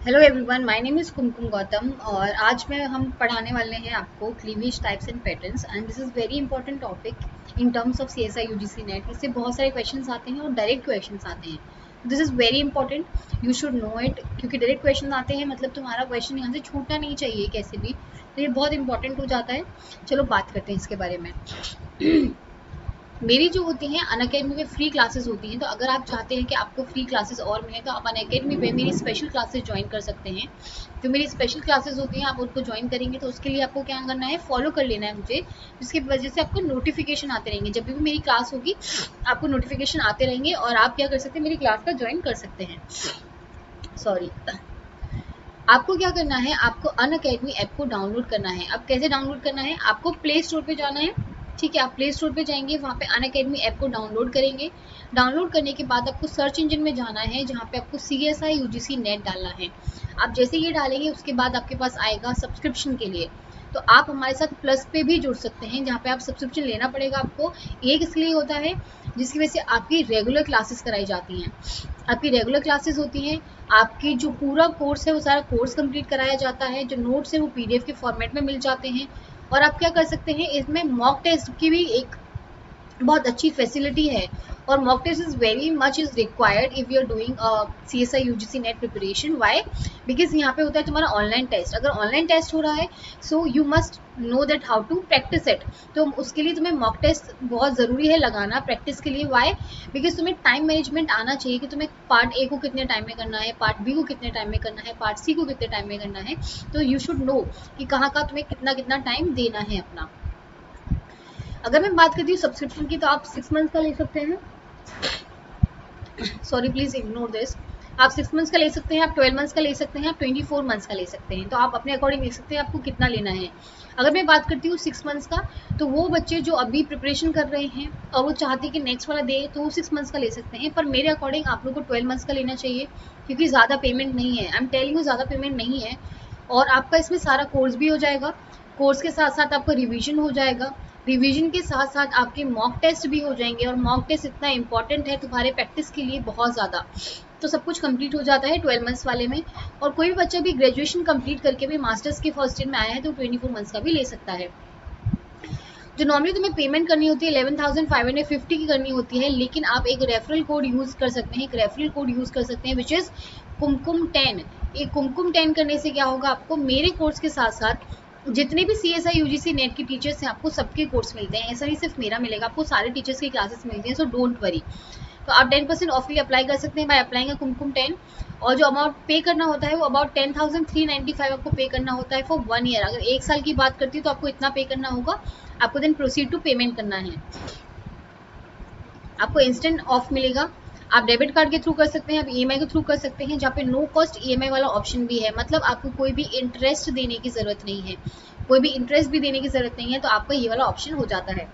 Hello everyone, my name is Kumkum Gautam और आज में हम पढ़ाने वाले हैं आपको cleavage types and patterns and this is very important topic in terms of CSI UGC NET. इससे बहुत सारे क्वेश्चंस आते हैं और डायरेक्ट क्वेश्चंस आते हैं। This is very important, you should know it, क्योंकि डायरेक्ट क्वेश्चन आते हैं मतलब तुम्हारा क्वेश्चन यहाँ से छूटना नहीं चाहिए कैसे भी, तो ये बहुत इंपॉर्टेंट हो जाता है। चलो बात करते हैं इसके बारे में। मेरी जो होती हैं अनअकैडमी में फ्री क्लासेस होती हैं, तो अगर आप चाहते हैं कि आपको फ्री क्लासेस और मिले तो आप अनअकैडमी पे मेरी स्पेशल क्लासेस ज्वाइन कर सकते हैं। जो मेरी स्पेशल क्लासेस होती हैं आप उनको ज्वाइन करेंगे तो उसके लिए आपको क्या करना है, फॉलो कर लेना है मुझे, जिसकी वजह से आपको नोटिफिकेशन आते रहेंगे। जब भी मेरी क्लास होगी आपको नोटिफिकेशन आते रहेंगे और आप क्या कर सकते हैं, मेरी क्लास का ज्वाइन कर सकते हैं। सॉरी, आपको क्या करना है, आपको अनअकैडमी ऐप को डाउनलोड करना है। अब कैसे डाउनलोड करना है, आपको प्ले स्टोर पे जाना है। ठीक है, आप प्ले स्टोर पे जाएंगे, वहाँ पे अनअकैडमी ऐप को डाउनलोड करेंगे। डाउनलोड करने के बाद आपको सर्च इंजन में जाना है, जहाँ पे आपको CSI UGC नेट डालना है। आप जैसे ये डालेंगे उसके बाद आपके पास आएगा सब्सक्रिप्शन के लिए, तो आप हमारे साथ प्लस पे भी जुड़ सकते हैं, जहाँ पे आप सब्सक्रिप्शन लेना पड़ेगा आपको। एक इसलिए होता है जिसकी वजह से आपकी रेगुलर क्लासेस कराई जाती हैं। आपकी रेगुलर क्लासेस होती हैं, आपकी जो पूरा कोर्स है वो सारा कोर्स कंप्लीट कराया जाता है, जो नोट्स है वो PDF के फॉर्मेट में मिल जाते हैं। और आप क्या कर सकते हैं, इसमें मॉक टेस्ट की भी एक बहुत अच्छी फैसिलिटी है। और mock test is very much is required if you are doing CSI UGC net preparation. Why? Because यहाँ पे होता है तुम्हारा ऑनलाइन टेस्ट। अगर ऑनलाइन टेस्ट हो रहा है so you must know that how to practise it. तो उसके लिए तुम्हें मॉक टेस्ट बहुत ज़रूरी है लगाना प्रैक्टिस के लिए। वाई? बिकॉज तुम्हें टाइम मैनेजमेंट आना चाहिए कि तुम्हें पार्ट A को कितने टाइम में करना है, पार्ट B को कितने टाइम में करना है, पार्ट C को कितने टाइम में करना है। तो यू शुड नो कि कहाँ का तुम्हें कितना कितना टाइम देना है अपना। अगर मैं बात करती हूँ सब्सक्रिप्शन की, तो आप 6 मंथ का ले सकते हैं। Sorry, please ignore this. आप 6 मंथ्स का ले सकते हैं, आप 12 मंथ्स का ले सकते हैं, आप 24 मंथ्स का ले सकते हैं। तो आप अपने अकॉर्डिंग देख सकते हैं आपको कितना लेना है। अगर मैं बात करती हूँ 6 मंथ्स का, तो वो बच्चे जो अभी प्रिपरेशन कर रहे हैं और वो चाहते हैं कि नेक्स्ट वाला दे, तो वो 6 मंथ्स का ले सकते हैं। पर मेरे अकॉर्डिंग आप लोग को 12 मंथ्स का लेना चाहिए, क्योंकि ज़्यादा पेमेंट नहीं है। आई एम टेलिंग यू, ज़्यादा पेमेंट नहीं है। और आपका इसमें सारा कोर्स भी हो जाएगा, कोर्स के साथ साथ आपका रिवीजन हो जाएगा, रिवीजन के साथ साथ आपके मॉक टेस्ट भी हो जाएंगे। और मॉक टेस्ट इतना इंपॉर्टेंट है तुम्हारे प्रैक्टिस के लिए बहुत ज़्यादा। तो सब कुछ कंप्लीट हो जाता है 12 मंथ्स वाले में। और कोई भी बच्चा भी ग्रेजुएशन कंप्लीट करके भी मास्टर्स के फर्स्ट ईयर में आया है तो 24 मंथ्स का भी ले सकता है। जो नॉर्मली तुम्हें पेमेंट करनी होती है 11,550 की करनी होती है, लेकिन आप एक रेफरल कोड यूज़ कर सकते हैं, एक रेफरल कोड यूज़ कर सकते हैं विच इज़ कुमकुम 10। ये कुमकुम 10 करने से क्या होगा, आपको मेरे कोर्स के साथ साथ जितने भी CSI UGC नेट के टीचर्स हैं आपको सबके कोर्स मिलते हैं। ऐसा नहीं सिर्फ मेरा मिलेगा, आपको सारे टीचर्स की क्लासेस मिलती हैं। So don't worry. तो आप 10% ऑफ के लिए अप्लाई कर सकते हैं बाय अप्लाइंग कुमकुम 10। और जो अमाउंट पे करना होता है वो अबाउट 10,395 आपको पे करना होता है फॉर 1 ईयर। अगर 1 साल की बात करती हूँ तो आपको इतना पे करना होगा। आपको देन प्रोसीड टू पेमेंट करना है। आपको इंस्टेंट ऑफ मिलेगा। आप डेबिट कार्ड के थ्रू कर सकते हैं, आप EMI के थ्रू कर सकते हैं, जहाँ पे नो कॉस्ट EMI वाला ऑप्शन भी है। मतलब आपको कोई भी इंटरेस्ट देने की ज़रूरत नहीं है, कोई भी इंटरेस्ट भी देने की ज़रूरत नहीं है, तो आपका ये वाला ऑप्शन हो जाता है।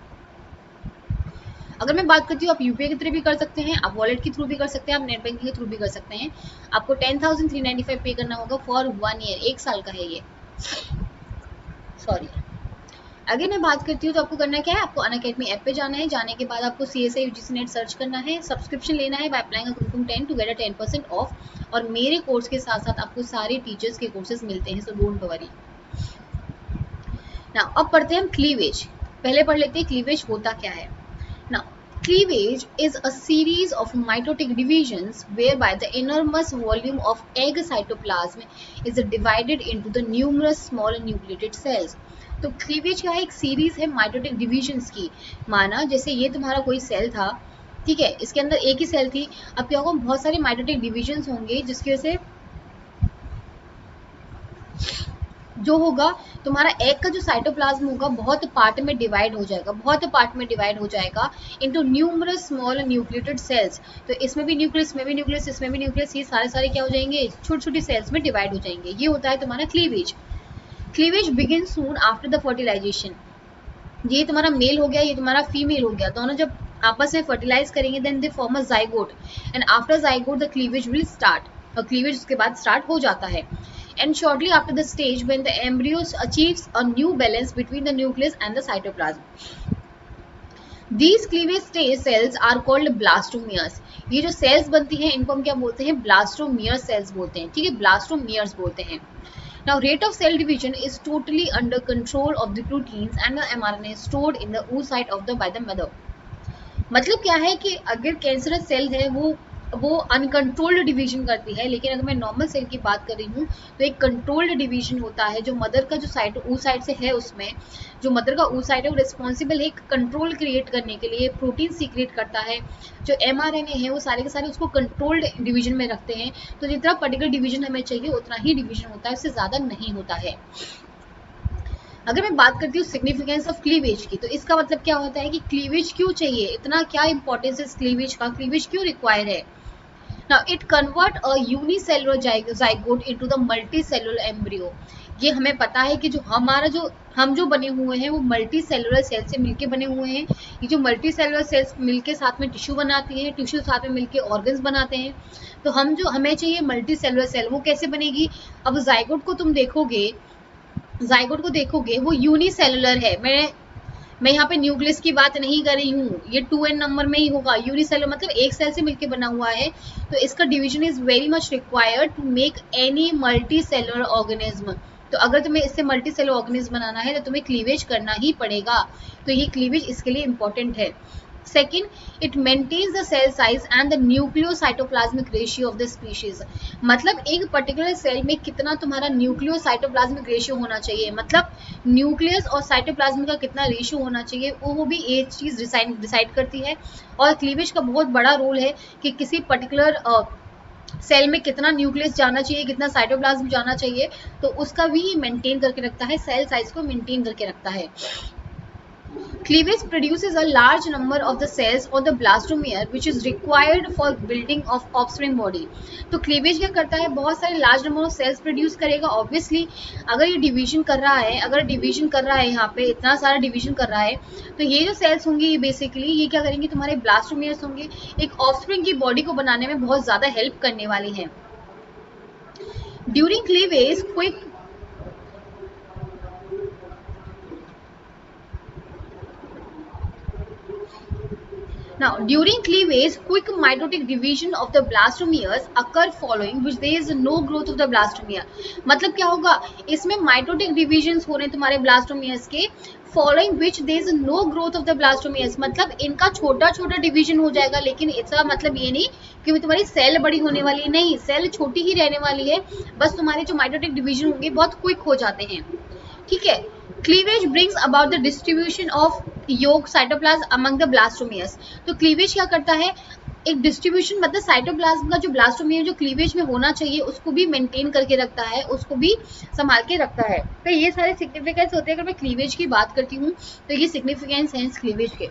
अगर मैं बात करती हूँ, आप UPI के थ्रू भी कर सकते हैं, आप वॉलेट के थ्रू भी कर सकते हैं, आप नेट बैंकिंग के थ्रू भी कर सकते हैं। आपको 10,395 पे करना होगा फॉर 1 ईयर, 1 साल का है ये। सॉरी। अगर मैं बात करती हूँ तो आपको करना क्या है, आपको अनअकैडमी ऐप पे जाना है। जाने के बाद आपको CSI UGC नेट सर्च करना है, सब्सक्रिप्शन लेना है by applying Kumkum 10 to get a 10% off. और मेरे कोर्स के साथ साथ आपको सारे टीचर्स के कोर्सेज मिलते हैं, सो डोंट वरी। ना अब पढ़ते हैं हम क्लीवेज। पहले पढ़ लेते हैं क्लीवेज होता क्या है। Now, cleavage is a series of mitotic divisions whereby the enormous volume of egg cytoplasm is divided into the numerous small nucleated cells. तो क्लीवेज क्या है, एक सीरीज है माइटोटिक डिविजन्स की। माना जैसे ये तुम्हारा कोई सेल था, ठीक है, इसके अंदर एक ही सेल थी। अब क्या होगा, बहुत सारे माइटोटिक डिविजन्स होंगे, जिसकी वजह से जो होगा तुम्हारा एग का जो साइटोप्लाज्म होगा बहुत पार्ट में डिवाइड हो जाएगा, बहुत पार्ट में डिवाइड हो जाएगा into numerous small nucleated cells. तो इसमें भी न्यूक्लियस, इसमें भी न्यूक्लियस, इसमें भी न्यूक्लियस, ये सारे सारे क्या हो जाएंगे, छोटी छोटी सेल्स में डिवाइड हो जाएंगे। ये होता है तुम्हारा cleavage. Cleavage begin soon after the fertilisation. ये तुम्हारा मेल हो गया, ये तुम्हारा फीमेल हो गया, दोनों जब आपस में फर्टिलाइज करेंगे then they form a zygote, and after zygote the cleavage will start. और क्लीवेज उसके बाद स्टार्ट हो जाता है। And shortly after the stage when the embryo achieves a new balance between the nucleus and the cytoplasm. These cleavage stage cells are called blastomeres. ये जो sales बनती हैं इनको हम क्या बोलते हैं, ब्लास्टोमियर सेल्स बोलते हैं, ठीक है, ब्लास्टोमियर्स बोलते हैं। Now rate of cell division is totally under control of the proteins and the mRNA stored in the oocyte of the by the mother. मतलब क्या है कि अगर कैंसरस सेल है वो अनकंट्रोल्ड डिवीजन करती है, लेकिन अगर मैं नॉर्मल सेल की बात कर रही हूँ तो एक कंट्रोल्ड डिवीजन होता है। जो मदर का जो साइट ऊ साइड से है, उसमें जो मदर का ऊ साइड है वो रिस्पॉन्सिबल है एक कंट्रोल क्रिएट करने के लिए, प्रोटीन सीक्रेट करता है। जो mRNA है वो सारे के सारे उसको कंट्रोल्ड डिवीजन में रखते हैं। तो जितना पर्टिकुलर डिवीजन हमें चाहिए उतना ही डिवीजन होता है, उससे ज़्यादा नहीं होता है। अगर मैं बात करती हूँ सिग्निफिकेंस ऑफ क्लीवेज की, तो इसका मतलब क्या होता है कि क्लीवेज क्यों चाहिए, इतना क्या इंपॉर्टेंस है इस क्लीवेज का, क्लीवेज क्यों रिक्वायर है। Now it convert a unicellular zygote into the multicellular embryo. ये हमें पता है कि जो हम जो बने हुए हैं वो मल्टी सेलुलर सेल से मिलके बने हुए हैं। ये जो मल्टी सेलुलर सेल्स मिलके साथ में टिश्यू बनाती हैं, टिश्यू साथ में मिलके ऑर्गन्स बनाते हैं। तो हमें चाहिए मल्टी सेलुलर सेल, वो कैसे बनेगी। अब जाइगोट को देखोगे वो यूनिसेलुलर है। मैं यहाँ पे न्यूक्लियस की बात नहीं कर रही हूँ, ये 2n नंबर में ही होगा। यूनिसेलुलर मतलब एक सेल से मिलकर बना हुआ है, तो इसका division is very much required to make any multi cellular organism. तो अगर तुम्हें इससे मल्टी सेलुलर ऑर्गेनिज्म बनाना है तो तुम्हें क्लीवेज करना ही पड़ेगा। तो ये क्लीवेज इसके लिए इंपॉर्टेंट है। Second, it maintains the cell size and the nucleocytoplasmic ratio of the species. मतलब एक पर्टिकुलर सेल में कितना तुम्हारा न्यूक्लियोसाइटोप्लाज्मिक रेशियो होना चाहिए, मतलब न्यूक्लियस और साइटोप्लाज्म का कितना रेशियो होना चाहिए, वो भी एक चीज़ डिसाइड करती है। और क्लीवेज का बहुत बड़ा रोल है कि किसी पर्टिकुलर सेल में कितना न्यूक्लियस जाना चाहिए, कितना साइटोप्लाज्म जाना चाहिए, तो उसका भी मेंटेन करके रखता है, सेल साइज को मेंटेन करके रखता है। Cleavage produces a large number of the cells on the blastomere which is required for building of offspring body. तो क्लीवेज क्या करता है, बहुत सारे large number of sales produce करेगा। ऑब्वियसली अगर ये डिवीजन कर रहा है, यहाँ पे इतना सारा डिवीजन कर रहा है, तो ये जो सेल्स होंगी ये बेसिकली ये क्या करेंगे, तुम्हारे ब्लास्टोमियर्स होंगे, एक ऑफस्प्रिंग की बॉडी को बनाने में बहुत ज़्यादा हेल्प करने वाली हैं। During cleavage quick Now, during cleavage, quick mitotic division of the blastomeres occur following which there is no growth of the blastomere. मतलब क्या होगा, इसमें mitotic divisions हो रहे हैं तुम्हारे blastomeres के, following which there is no growth of the blastomeres. मतलब इनका छोटा छोटा डिवीजन हो जाएगा, लेकिन इसका मतलब ये नहीं कि तुम्हारी सेल बड़ी होने वाली है, नहीं, सेल छोटी ही रहने वाली है, बस तुम्हारे जो माइटोटिक डिवीजन होंगे बहुत क्विक हो जाते हैं, ठीक है। Cleavage brings about the distribution of योग साइटोप्लाज्म अमंग द ब्लास्टोमियर्स। तो क्लीवेज क्या करता है, एक डिस्ट्रीब्यूशन, मतलब साइटोप्लाज्म का जो ब्लास्टोमियर जो क्लीवेज में होना चाहिए उसको भी मेंटेन करके रखता है, उसको भी संभाल के रखता है। तो ये सारे सिग्निफिकेंस होते हैं। अगर मैं क्लीवेज की बात करती हूँ तो ये सिग्निफिकेंस है क्लीवेज के।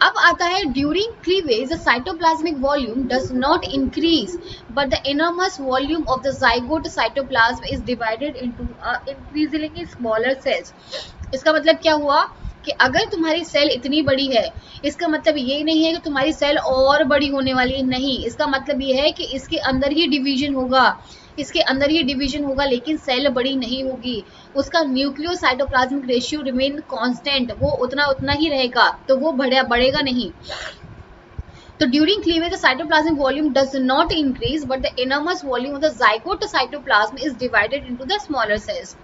अब आता है during cleavage the cytoplasmic volume does not increase but the enormous volume of the zygote cytoplasm is divided into increasingly smaller cells. इसका मतलब क्या हुआ कि अगर तुम्हारी सेल इतनी बड़ी है, इसका मतलब ये नहीं है कि तुम्हारी सेल और बड़ी होने वाली है, नहीं, इसका मतलब ये है कि इसके अंदर ही डिवीजन होगा, लेकिन सेल बड़ी नहीं होगी, उसका न्यूक्लियोसाइटोप्लाज्मिक रेशियो रिमेन कांस्टेंट, वो उतना ही रहेगा, तो वो बढ़ेगा नहीं। तो during cleavage the cytoplasmic volume does not increase but the enormous volume of the zygote cytoplasm is divided into the smaller cells.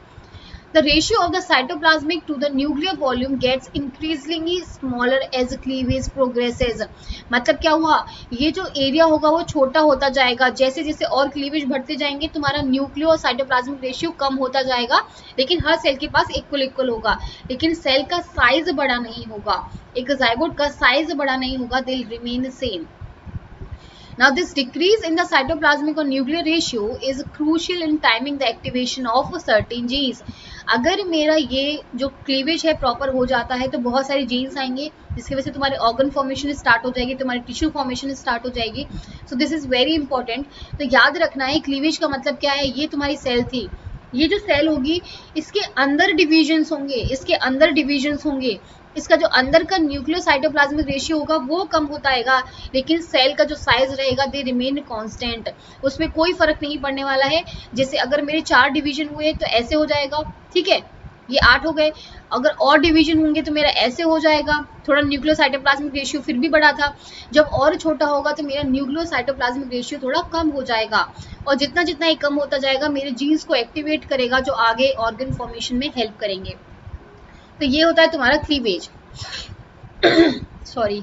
The ratio of the cytoplasmic to the nuclear volume gets increasingly smaller as cleavage progresses. मतलब क्या हुआ, ये जो area होगा वो छोटा होता जाएगा, जैसे जैसे और क्लीवेज बढ़ते जाएंगे तुम्हारा न्यूक्लियो और साइटोप्लाज्मिक रेशियो कम होता जाएगा, लेकिन हर सेल के पास इक्वल होगा, लेकिन सेल का साइज बड़ा नहीं होगा, एक जाइगोट का साइज बड़ा नहीं होगा, they will remain same. Now this decrease in the cytoplasmic or nuclear ratio is crucial in timing the activation of certain genes. अगर मेरा ये जो क्लीवेज है प्रॉपर हो जाता है तो बहुत सारे जीन्स आएंगे जिसकी वजह से तुम्हारे ऑर्गन फॉर्मेशन स्टार्ट हो जाएगी, तुम्हारी टिश्यू फॉर्मेशन स्टार्ट हो जाएगी। So this is very important. तो याद रखना है क्लीवेज का मतलब क्या है, ये तुम्हारी सेल थी, ये जो सेल होगी इसके अंदर डिविजन्स होंगे, इसका जो अंदर का न्यूक्लियोसाइटोप्लाज्मिक रेशियो होगा वो कम होता आएगा, लेकिन सेल का जो साइज रहेगा दे रिमेन कांस्टेंट, उसमें कोई फर्क नहीं पड़ने वाला है। जैसे अगर मेरे 4 डिवीजन हुए तो ऐसे हो जाएगा, ठीक है, ये 8 हो गए। अगर और डिवीजन होंगे तो मेरा ऐसे हो जाएगा, थोड़ा न्यूक्लियोसाइटोप्लाज्मिक रेशियो फिर भी बड़ा था, जब और छोटा होगा तो मेरा न्यूक्लियोसाइटोप्लाज्मिक रेशियो थोड़ा कम हो जाएगा, और जितना जितना ये कम होता जाएगा मेरे जीन्स को एक्टिवेट करेगा जो आगे ऑर्गन फॉर्मेशन में हेल्प करेंगे। तो ये होता है तुम्हारा क्लीवेज। सॉरी,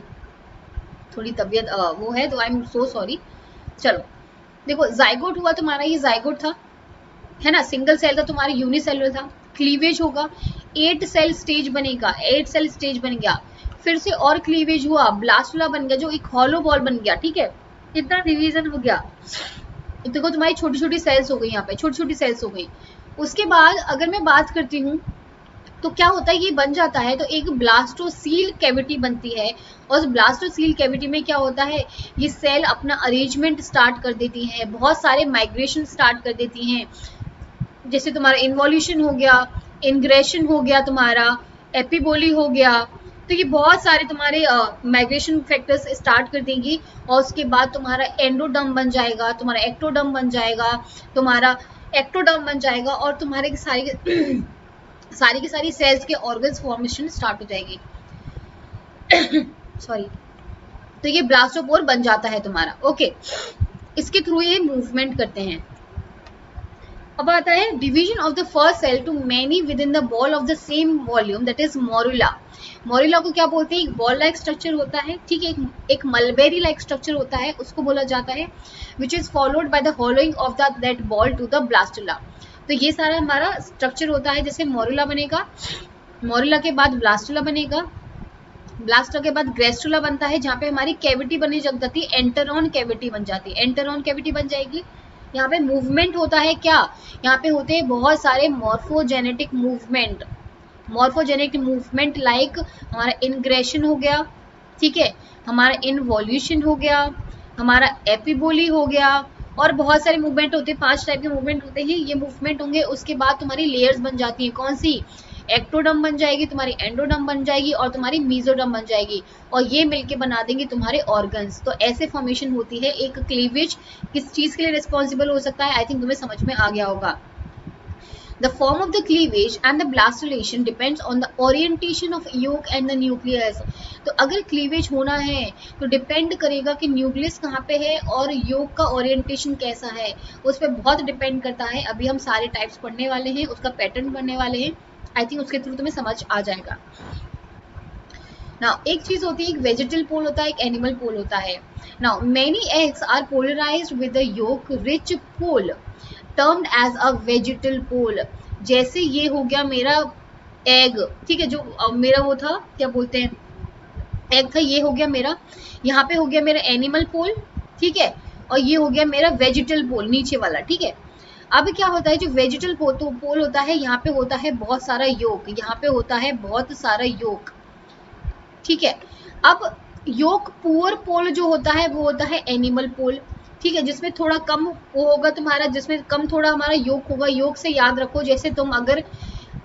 थोड़ी तबीयत वो है, तो आई एम सो सॉरी। चलो देखो, जाइगोट हुआ तुम्हारा, ये जाइगोट था, है ना, सिंगल सेल था तुम्हारा, यूनिसेलुलर था। क्लीवेज होगा, 8 सेल स्टेज बनेगा, 8 सेल स्टेज बन गया, फिर से और क्लीवेज हुआ, ब्लास्टुला बन गया जो एक हॉलो बॉल बन गया, ठीक है, इतना डिवीजन हो गया। देखो तुम्हारी छोटी छोटी सेल्स हो गई, यहाँ पे छोटी छोटी सेल्स हो गई। उसके बाद अगर मैं बात करती हूँ तो क्या होता है, ये बन जाता है तो एक ब्लास्टोसील कैविटी बनती है, और उस ब्लास्टोसील कैविटी में क्या होता है, ये सेल अपना अरेंजमेंट स्टार्ट कर देती है, बहुत सारे माइग्रेशन स्टार्ट कर देती हैं, जैसे तुम्हारा इन्वॉल्यूशन हो गया, इंग्रेशन हो गया, तुम्हारा एपिबोली हो गया। तो ये बहुत सारे तुम्हारे माइग्रेशन फैक्टर्स स्टार्ट कर देंगी, और उसके बाद तुम्हारा एंडोडर्म बन जाएगा, तुम्हारा एक्टोडर्म बन जाएगा, तुम्हारा एक्टोडर्म बन जाएगा, और तुम्हारे सारी सारी की सारी सेल्स के ऑर्गन्स फॉर्मेशन स्टार्ट हो जाएगी। सॉरी, तो ये ब्लास्टोपोर बन जाता है तुम्हारा। ओके, इसके थ्रू ये मूवमेंट करते हैं। अब आता है division of the first cell to many with in the ball of the same volume, that is morula. Morula को क्या बोलते हैं, एक बॉल लाइक स्ट्रक्चर होता है, ठीक है, एक मलबेरी लाइक स्ट्रक्चर होता है, उसको बोला जाता है, which is followed by the hollowing of that ball to the blastula. तो ये सारा हमारा स्ट्रक्चर होता है, जैसे मोरुला बनेगा, मोरुला के बाद ब्लास्टुला बनेगा, ब्लास्टुला के बाद ग्रेस्टुला बनता है, जहाँ पे हमारी कैविटी बनी जग जाती है, एंटरॉन कैविटी बन जाती है, एंटरॉन कैविटी बन जाएगी। यहाँ पे मूवमेंट होता है क्या, यहाँ पे होते हैं बहुत सारे morphogenetic movement, morphogenetic movement like हमारा इनग्रेशन हो गया, ठीक है, हमारा इनवॉल्यूशन हो गया, हमारा एपिबोली हो गया, और बहुत सारे मूवमेंट होते हैं, 5 टाइप के मूवमेंट होते हैं, ये मूवमेंट होंगे। उसके बाद तुम्हारी लेयर्स बन जाती हैं, कौन सी, एक्टोडर्म बन जाएगी, तुम्हारी एंडोडर्म बन जाएगी, और तुम्हारी मीजोडर्म बन जाएगी, और ये मिलके बना देंगे तुम्हारे ऑर्गन्स। तो ऐसे फॉर्मेशन होती है। एक क्लीवेज किस चीज के लिए रिस्पॉन्सिबल हो सकता है, आई थिंक तुम्हें समझ में आ गया होगा। The form of the cleavage and the blastulation depends on the orientation of yolk and the nucleus. तो अगर क्लीवेज होना है तो डिपेंड करेगा कि न्यूक्लियस कहाँ पे है और योक का ओरिएंटेशन कैसा है, उस पर बहुत डिपेंड करता है। अभी हम सारे टाइप्स पढ़ने वाले हैं, उसका पैटर्न पढ़ने वाले हैं, आई थिंक उसके थ्रू तुम्हें समझ आ जाएगा। नाउ एक चीज होती है, एक वेजिटल पोल होता है, एक एनिमल पोल होता है। Now many eggs are polarized with the yolk rich pole termed as a vegetal pole. जैसे ये हो गया मेरा एग, ठीक है, जो मेरा वो था, क्या बोलते हैं, एग था, ये हो गया मेरा, यहाँ पे हो गया मेरा एनिमल पोल, ठीक है, और ये हो गया मेरा वेजिटल पोल नीचे वाला, ठीक है। अब क्या होता है, जो वेजिटल पोल होता है, यहाँ पे होता है बहुत सारा योक, यहाँ पे होता है बहुत सारा योक, ठीक है। अब योक पुअर पोल जो होता है वो होता है एनिमल पोल, ठीक है, जिसमें थोड़ा कम वो होगा तुम्हारा, जिसमें कम थोड़ा हमारा योक होगा। योक से याद रखो, जैसे तुम अगर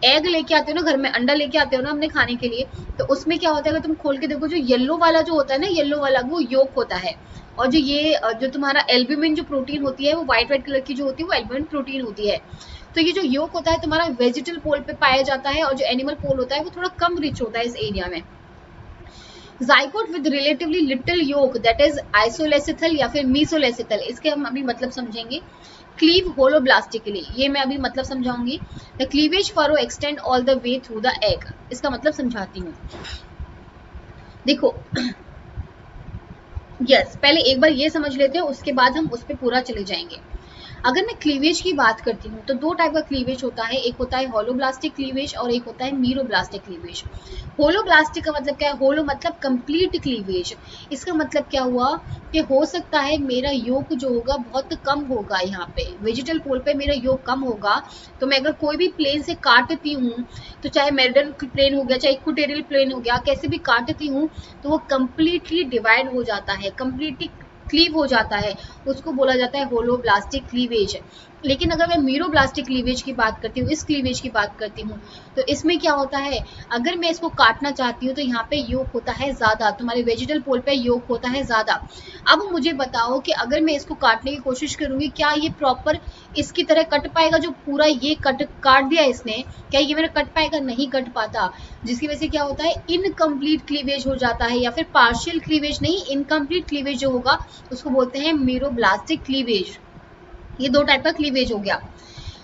एग लेके आते हो ना घर में, अंडा लेके आते हो ना अपने खाने के लिए, तो उसमें क्या होता है, अगर तुम खोल के देखो, जो येलो वाला जो होता है ना, येलो वाला वो योक होता है, और जो ये जो तुम्हारा एल्ब्यूमिन जो प्रोटीन होती है, वो व्हाइट कलर की जो होती है वो एल्ब्यूमिन प्रोटीन होती है। तो ये जो योक होता है तुम्हारा वेजिटल पोल पे पाया जाता है, और जो एनिमल पोल होता है वो थोड़ा कम रिच होता है इस एरिया में। zygote with relatively little yolk, that is isolecithal या फिर mesolecithal, इसके हम अभी मतलब समझेंगे। क्लीव होलोब्लास्टिकली, ये मैं अभी मतलब समझाऊंगी। The cleavage furrow extend all the way through the egg, इसका मतलब समझाती हूँ। देखो यस, पहले एक बार ये समझ लेते हैं, उसके बाद हम उस पर पूरा चले जाएंगे। अगर मैं क्लीवेज की बात करती हूँ तो 2 टाइप का क्लीवेज होता है, एक होता है होलोब्लास्टिक क्लीवेज और एक होता है मीरोब्लास्टिक क्लीवेज। होलोब्लास्टिक का मतलब क्या है, होलो मतलब कंप्लीट क्लीवेज। इसका मतलब क्या हुआ कि हो सकता है मेरा योग जो होगा बहुत कम होगा, यहाँ पे वेजिटल पोल पे मेरा योग कम होगा, तो मैं अगर कोई भी प्लेन से काटती हूँ, तो चाहे मेरिडियन प्लेन हो गया, चाहे इक्वेटोरियल प्लेन हो गया, कैसे भी काटती हूँ तो वो कंप्लीटली डिवाइड हो जाता है, कंप्लीटली क्लीव हो जाता है, उसको बोला जाता है होलोब्लास्टिक क्लीवेज। लेकिन अगर मैं मीरोब्लास्टिक क्लीवेज की बात करती हूँ, इस क्लीवेज की बात करती हूँ, तो इसमें क्या होता है, अगर मैं इसको काटना चाहती हूँ तो यहाँ पे योग होता है ज़्यादा, तुम्हारे वेजिटल पोल पे योग होता है ज़्यादा। अब मुझे बताओ कि अगर मैं इसको काटने की कोशिश करूँगी, क्या ये प्रॉपर इसकी तरह कट पाएगा? जो पूरा ये काट दिया इसने, क्या ये मेरा कट पाएगा? नहीं कट पाता, जिसकी वजह से क्या होता है, इनकम्प्लीट क्लीवेज हो जाता है, या फिर पार्शियल क्लीवेज नहीं, इनकम्प्लीट क्लीवेज जो होगा उसको बोलते हैं मीरोब्लास्टिक क्लीवेज। ये दो टाइप का क्लीवेज हो गया।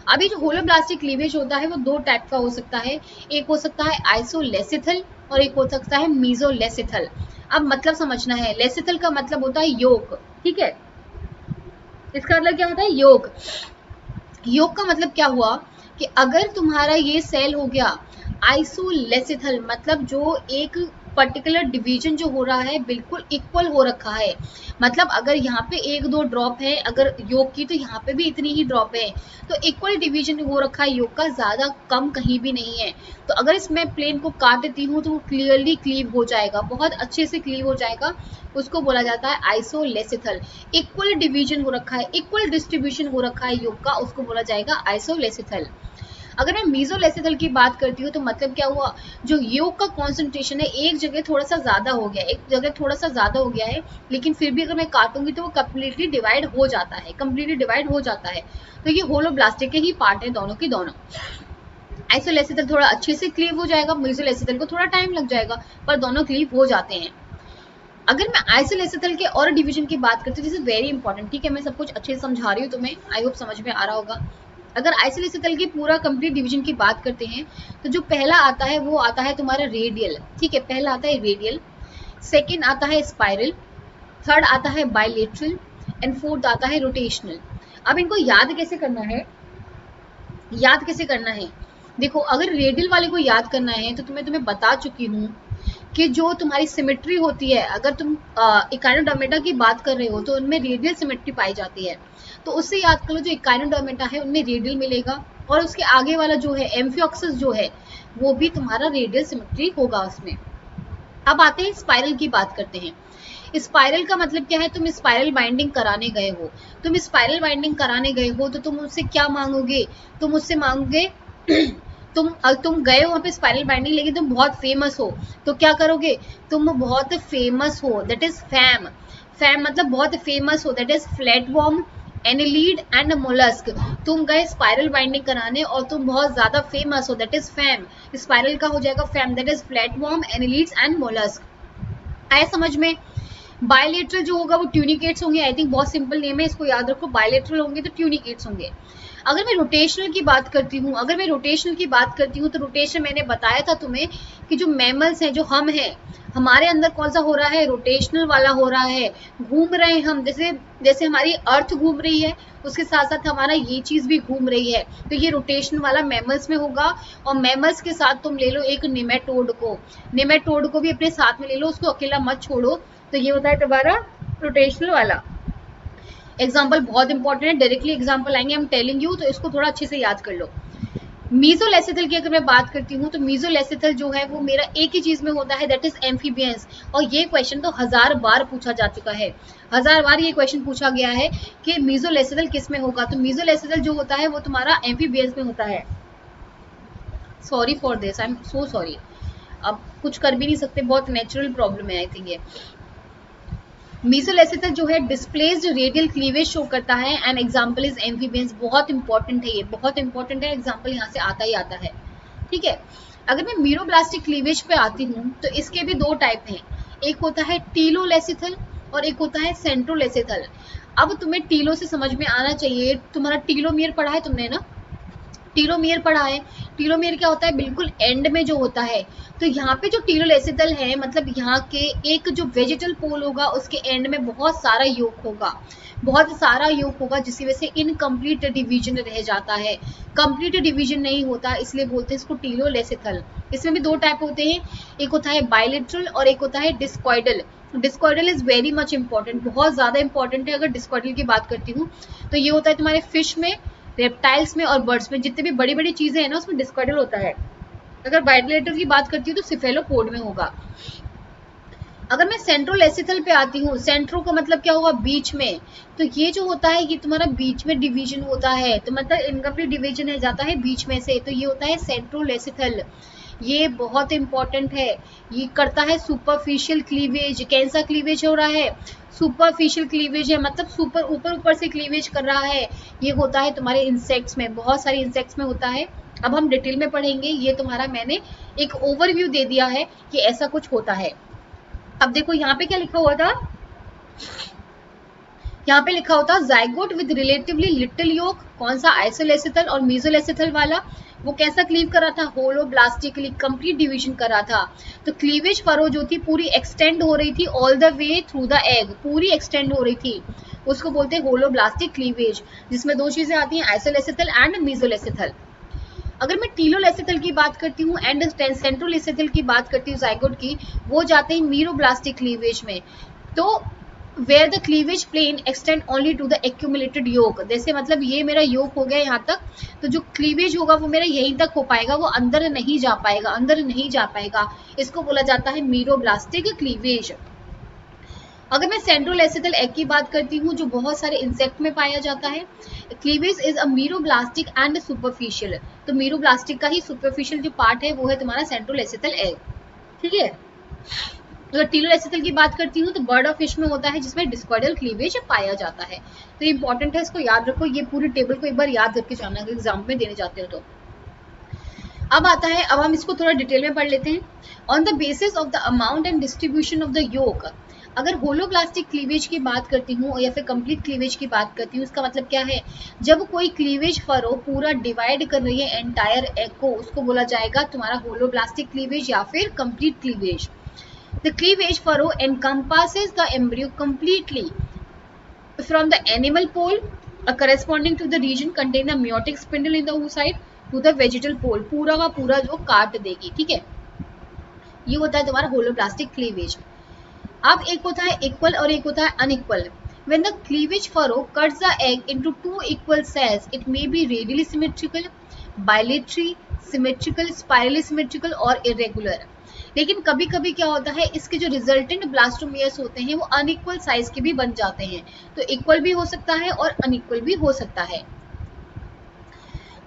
अभी जो होलोब्लास्टिक क्लीवेज होता है वो दो टाइप का हो सकता है, एक हो सकता है आइसोलेसिथल और एक हो सकता है मीजोलेसिथल। अब मतलब समझना है, लेसिथल का मतलब होता है योग, ठीक है, इसका मतलब क्या होता है, योग। योग का मतलब क्या हुआ कि अगर तुम्हारा ये सेल हो गया आइसोलेसिथल, मतलब जो एक पर्टिकुलर डिवीजन जो हो रहा है बिल्कुल इक्वल हो रखा है, मतलब अगर यहाँ पे एक दो ड्रॉप है अगर योग की, तो यहाँ पे भी इतनी ही ड्रॉप है, तो इक्वल डिवीजन हो रखा है योग का, ज्यादा कम कहीं भी नहीं है। तो अगर इसमें प्लेन को काट देती हूँ तो वो क्लियरली क्लीव हो जाएगा, बहुत अच्छे से क्लीव हो जाएगा, उसको बोला जाता है आइसोलेसिथल। इक्वल डिवीजन हो रखा है, इक्वल डिस्ट्रीब्यूशन हो रखा है योग का, उसको बोला जाएगा आइसोलेसिथल। अगर मैं मीजोलेसिथल की बात करती हूँ तो मतलब क्या हुआ, जो योग का कॉन्सेंट्रेशन है एक जगह थोड़ा सा ज्यादा हो गया, एक जगह थोड़ा सा ज्यादा हो गया है, लेकिन फिर भी अगर मैं काटूंगी तो वो कम्प्लीटली डिवाइड हो जाता है, कम्प्लीटली डिवाइड हो जाता है। तो ये होलोब्लास्टिक के ही पार्ट है दोनों की दोनों। आइसोलेसिथल थोड़ा अच्छे से क्लीव हो जाएगा, मीजोलेसिथल को थोड़ा टाइम लग जाएगा, पर दोनों क्लीव हो जाते हैं। अगर मैं आइसोलेसिथल के और डिवीजन की बात करती हूँ, दिस इज वेरी इंपॉर्टेंट, ठीक है, मैं सब कुछ अच्छे से समझा रही हूँ तुम्हें, आई होप समझ में आ रहा होगा। अगर आइसोलेसिथल की पूरा कंप्लीट डिवीजन की बात करते हैं तो जो पहला आता है वो आता है तुम्हारा रेडियल, ठीक है, पहला आता है रेडियल, सेकंड आता है स्पाइरल, थर्ड आता है बायलेटरल एंड फोर्थ आता है रोटेशनल। अब इनको याद कैसे करना है, याद कैसे करना है, देखो अगर रेडियल वाले को याद करना है तो तुम्हें बता चुकी हूँ कि जो तुम्हारी सिमेट्री होती है, अगर तुम इकाइनोडर्मेटा की बात कर रहे हो तो उनमें रेडियल सिमेट्री पाई जाती है, तो उससे याद कर लो, जो इकाइनोडर्मेटा है उनमें रेडियल मिलेगा, और उसके आगे वाला जो है एम्फियोक्सिस जो है वो भी तुम्हारा रेडियल सिमेट्री होगा उसमें। अब आते हैं स्पाइरल की बात करते हैं। स्पाइरल का मतलब क्या है, तुम स्पाइरल बाइंडिंग कराने गए हो, तुम स्पाइरल बाइंडिंग कराने गए हो तो तुम उससे क्या मांगोगे, तुम उससे मांगोगे तुम गए हो वहाँ पे स्पाइरल बाइंडिंग, लेकिन तुम बहुत फेमस हो, तो क्या करोगे, तुम बहुत फेमस हो, दैट इज फैम। फैम मतलब बहुत फेमस हो, that is flatworm, annelid and mollusc. तुम गए स्पाइरल बाइंडिंग कराने और तुम बहुत ज्यादा फेमस हो, दैट इज फैम। स्पाइरल का हो जाएगा fam, that is flatworm, annelids and mollusc. आया समझ में। बायलेटरल जो होगा वो ट्यूनिकेट्स होंगे, आई थिंक बहुत सिंपल नेम है, इसको याद रखो, बायलेटरल होंगे तो ट्यूनिकेट्स होंगे। अगर मैं रोटेशनल की बात करती हूँ, अगर मैं रोटेशनल की बात करती हूँ तो रोटेशन मैंने बताया था तुम्हें कि जो मैमल्स हैं, जो हम हैं, हमारे अंदर कौन सा हो रहा है, रोटेशनल वाला हो रहा है, घूम रहे हैं हम, जैसे जैसे हमारी अर्थ घूम रही है उसके साथ साथ हमारा ये चीज भी घूम रही है, तो ये रोटेशन वाला मैमल्स में होगा। और मैमल्स के साथ तुम ले लो एक निमेटोड को, निमेटोड को भी अपने साथ में ले लो, उसको अकेला मत छोड़ो, तो ये होता है तुम्हारा रोटेशनल वाला। एग्जाम्पल बहुत इंपॉर्टेंट है, डायरेक्टली एग्जाम्पल आएंगे, हम टेलिंग यू, तो इसको थोड़ा अच्छे से याद कर लो। मीजोलेसिथल की अगर मैं बात करती हूँ तो मीजोलेसिथल जो है वो मेरा एक ही चीज में होता है, दैट इज एम्फीबियंस। और ये क्वेश्चन तो 1000 बार पूछा जा चुका है, 1000 बार ये क्वेश्चन पूछा गया है कि मीजोलेसिथल किस में होगा, तो मीजोलेसिथल जो होता है वो तुम्हारा एम्फीबियंस में होता है। Sorry for this, I am so sorry, अब कुछ कर भी नहीं सकते, बहुत नेचुरल प्रॉब्लम है आई थिंक ये। मीजोलेसिथल जो है डिस्प्लेस्ड रेडियल क्लीवेज शो करता है, एंड एग्जांपल इज एम्फीबियंस। बहुत इंपॉर्टेंट है ये, बहुत इंपॉर्टेंट है, एग्जांपल यहाँ से आता ही आता है, ठीक है। अगर मैं मीरोब्लास्टिक क्लीवेज पे आती हूँ तो इसके भी दो टाइप हैं, एक होता है टीलोलेसिथल और एक होता है सेंट्रोलेसिथल। अब तुम्हें टीलो से समझ में आना चाहिए, तुम्हारा टीलोमियर पढ़ा है तुमने ना, टीलोमियर पढ़ा है, टीलोमियर क्या होता है, बिल्कुल एंड में जो होता है। तो यहाँ पे जो टीलोलेसिथल है, मतलब यहाँ के एक जो वेजिटल पोल होगा उसके एंड में बहुत सारा योग होगा, बहुत सारा योग होगा, जिसकी वजह से इनकम्प्लीट डिवीजन रह जाता है, कंप्लीट डिवीजन नहीं होता, इसलिए बोलते हैं इसको टीलोलेसिथल। इसमें भी दो टाइप होते हैं, एक होता है बायलेटरल और एक होता है discoidal. Discoidal is very much important, बहुत ज्यादा इंपॉर्टेंट है। अगर डिस्कॉइडल की बात करती हूँ तो ये होता है तुम्हारे फिश में, रेप्टाइल्स में और बर्ड्स में, जितने भी बड़ी बड़ी चीजें हैं ना उसमें डिस्कॉइडल होता है। अगर बायलेटरल की बात करती हूँ तो सिफेलोपोड में होगा। अगर मैं सेंट्रोलेसिथल पे आती हूँ, सेंट्रो का मतलब क्या होगा, बीच में, तो ये जो होता है ये तुम्हारा बीच में डिवीजन होता है, तो मतलब इनकम्प्लीट डिवीजन है जाता है बीच में से, तो ये होता है सेंट्रोलेसिथल। ये बहुत इंपॉर्टेंट है, ये करता है सुपरफिशियल क्लीवेज। कैसा क्लीवेज हो रहा है, सुपरफिशियल क्लीवेज है, मतलब सुपर ऊपर ऊपर से क्लीवेज कर रहा है। ये होता है तुम्हारे इंसेक्ट्स में, बहुत सारे इंसेक्ट्स में होता है। अब हम डिटेल में पढ़ेंगे, ये तुम्हारा मैंने एक ओवरव्यू दे दिया है कि ऐसा कुछ होता है। अब देखो यहाँ पे क्या लिखा हुआ था, यहाँ पे लिखा होता जाइगोट विद रिलेटिवली लिटिल योक, कौन सा, आइसोलेसिथल और मीजोलेसिथल वाला। वो कैसा क्लीव कर रहा था, होलोब्लास्टिकली कंप्लीट डिवीजन कर रहा था। तो क्लीवेज फरो जो थी पूरी एक्सटेंड हो रही थी all the way through the egg, पूरी एक्सटेंड हो रही थी, उसको बोलते हैं होलोब्लास्टिक क्लीवेज, जिसमें दो चीजें आती हैं, आइसोलेसिथल एंड मीजोलेसिथल। अगर मैं टीलोलेसिथल की बात करती हूँ एंड सेंट्रोलेसिथल की बात करती हूँ जाइगोट की, वो जाते हैं मीरोब्लास्टिक क्लीवेज में। तो where the cleavage plane extend only to the accumulated yolk, जैसे मतलब ये मेरा योक हो गया यहाँ तक, तो जो क्लीवेज होगा वो मेरा यहीं तक हो पाएगा, वो अंदर नहीं जा पाएगा, अंदर नहीं जा पाएगा, इसको बोला जाता है मीरोब्लास्टिक क्लीवेज। अगर मैं सेंट्रोलेसिथल एग की बात करती हूँ जो बहुत सारे इंसेक्ट में पाया जाता है, cleavage is a meroblastic and superficial, तो मीरोब्लास्टिक का ही सुपरफिशियल जो पार्ट है वो है तुम्हारा सेंट्रोलेसिथल एग, ठीक है। अगर टीलोलेसिथल की बात करती हूँ तो बर्ड ऑफ फिश में होता है जिसमें डिस्कॉइडल क्लीवेज पाया जाता है, तो इंपॉर्टेंट है, इसको याद रखो, ये पूरी टेबल को एक बार याद करके जाना अगर एग्जाम में देने जाते हो तो। अब आता है, अब हम इसको थोड़ा डिटेल में पढ़ लेते हैं। On the basis of the amount and distribution of the yolk, अगर होलोब्लास्टिक क्लीवेज की बात करती हूँ या फिर कंप्लीट क्लीवेज की बात करती हूँ, इसका मतलब क्या है, जब कोई क्लीवेज फरो पूरा डिवाइड कर रही है एंटायर एग को, उसको बोला जाएगा तुम्हारा होलोब्लास्टिक क्लीवेज या फिर complete cleavage. The cleavage furrow encompasses the embryo completely from the animal pole corresponding to the region contain the meiotic spindle in the oocyte to the vegetal pole, पूरा का पूरा जो काट देगी, ठीक है। ये होता है तुम्हारा होलोब्लास्टिक क्लीवेज। अब एक होता है इक्वल और एक होता है unequal. When the cleavage furrow cuts the egg into two equal cells, it may be radially symmetrical, bilaterally symmetrical, spirally symmetrical और irregular। लेकिन कभी कभी क्या होता है, इसके जो रिजल्टेंट ब्लास्टोमियर्स होते हैं वो अनइक्वल साइज के भी बन जाते हैं, तो इक्वल भी हो सकता है और अनइक्वल भी हो सकता है।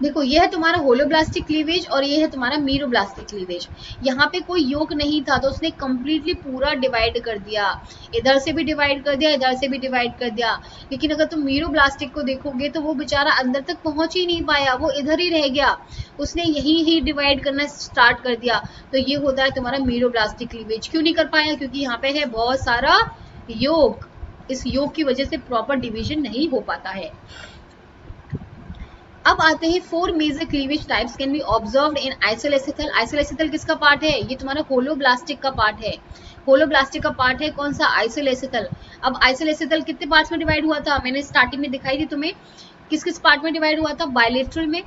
देखो ये है तुम्हारा होलोब्लास्टिक क्लीवेज और ये है तुम्हारा मीरोब्लास्टिक क्लीवेज। यहाँ पे कोई योक नहीं था तो उसने कंप्लीटली पूरा डिवाइड कर दिया, इधर से भी डिवाइड कर दिया, इधर से भी डिवाइड कर दिया। लेकिन अगर तुम मीरोब्लास्टिक को देखोगे तो वो बेचारा अंदर तक पहुंच ही नहीं पाया, वो इधर ही रह गया, उसने यहीं ही डिवाइड करना स्टार्ट कर दिया, तो ये होता है तुम्हारा मीरोब्लास्टिक क्लीवेज। क्यों नहीं कर पाया, क्योंकि यहाँ पे है बहुत सारा योक, इस योक की वजह से प्रॉपर डिविजन नहीं हो पाता है। अब आते हैं four major cleavage types can be observed in isolecithal. Isolecithal किसका पार्ट है, ये तुम्हारा होलोब्लास्टिक का पार्ट है, होलोब्लास्टिक का पार्ट है कौन सा, आइसोलेसिथल। अब आइसोलेसिथल कितने पार्ट्स में डिवाइड हुआ था, मैंने स्टार्टिंग में दिखाई थी तुम्हें, किस किस पार्ट में डिवाइड हुआ था, बायलेटरल में,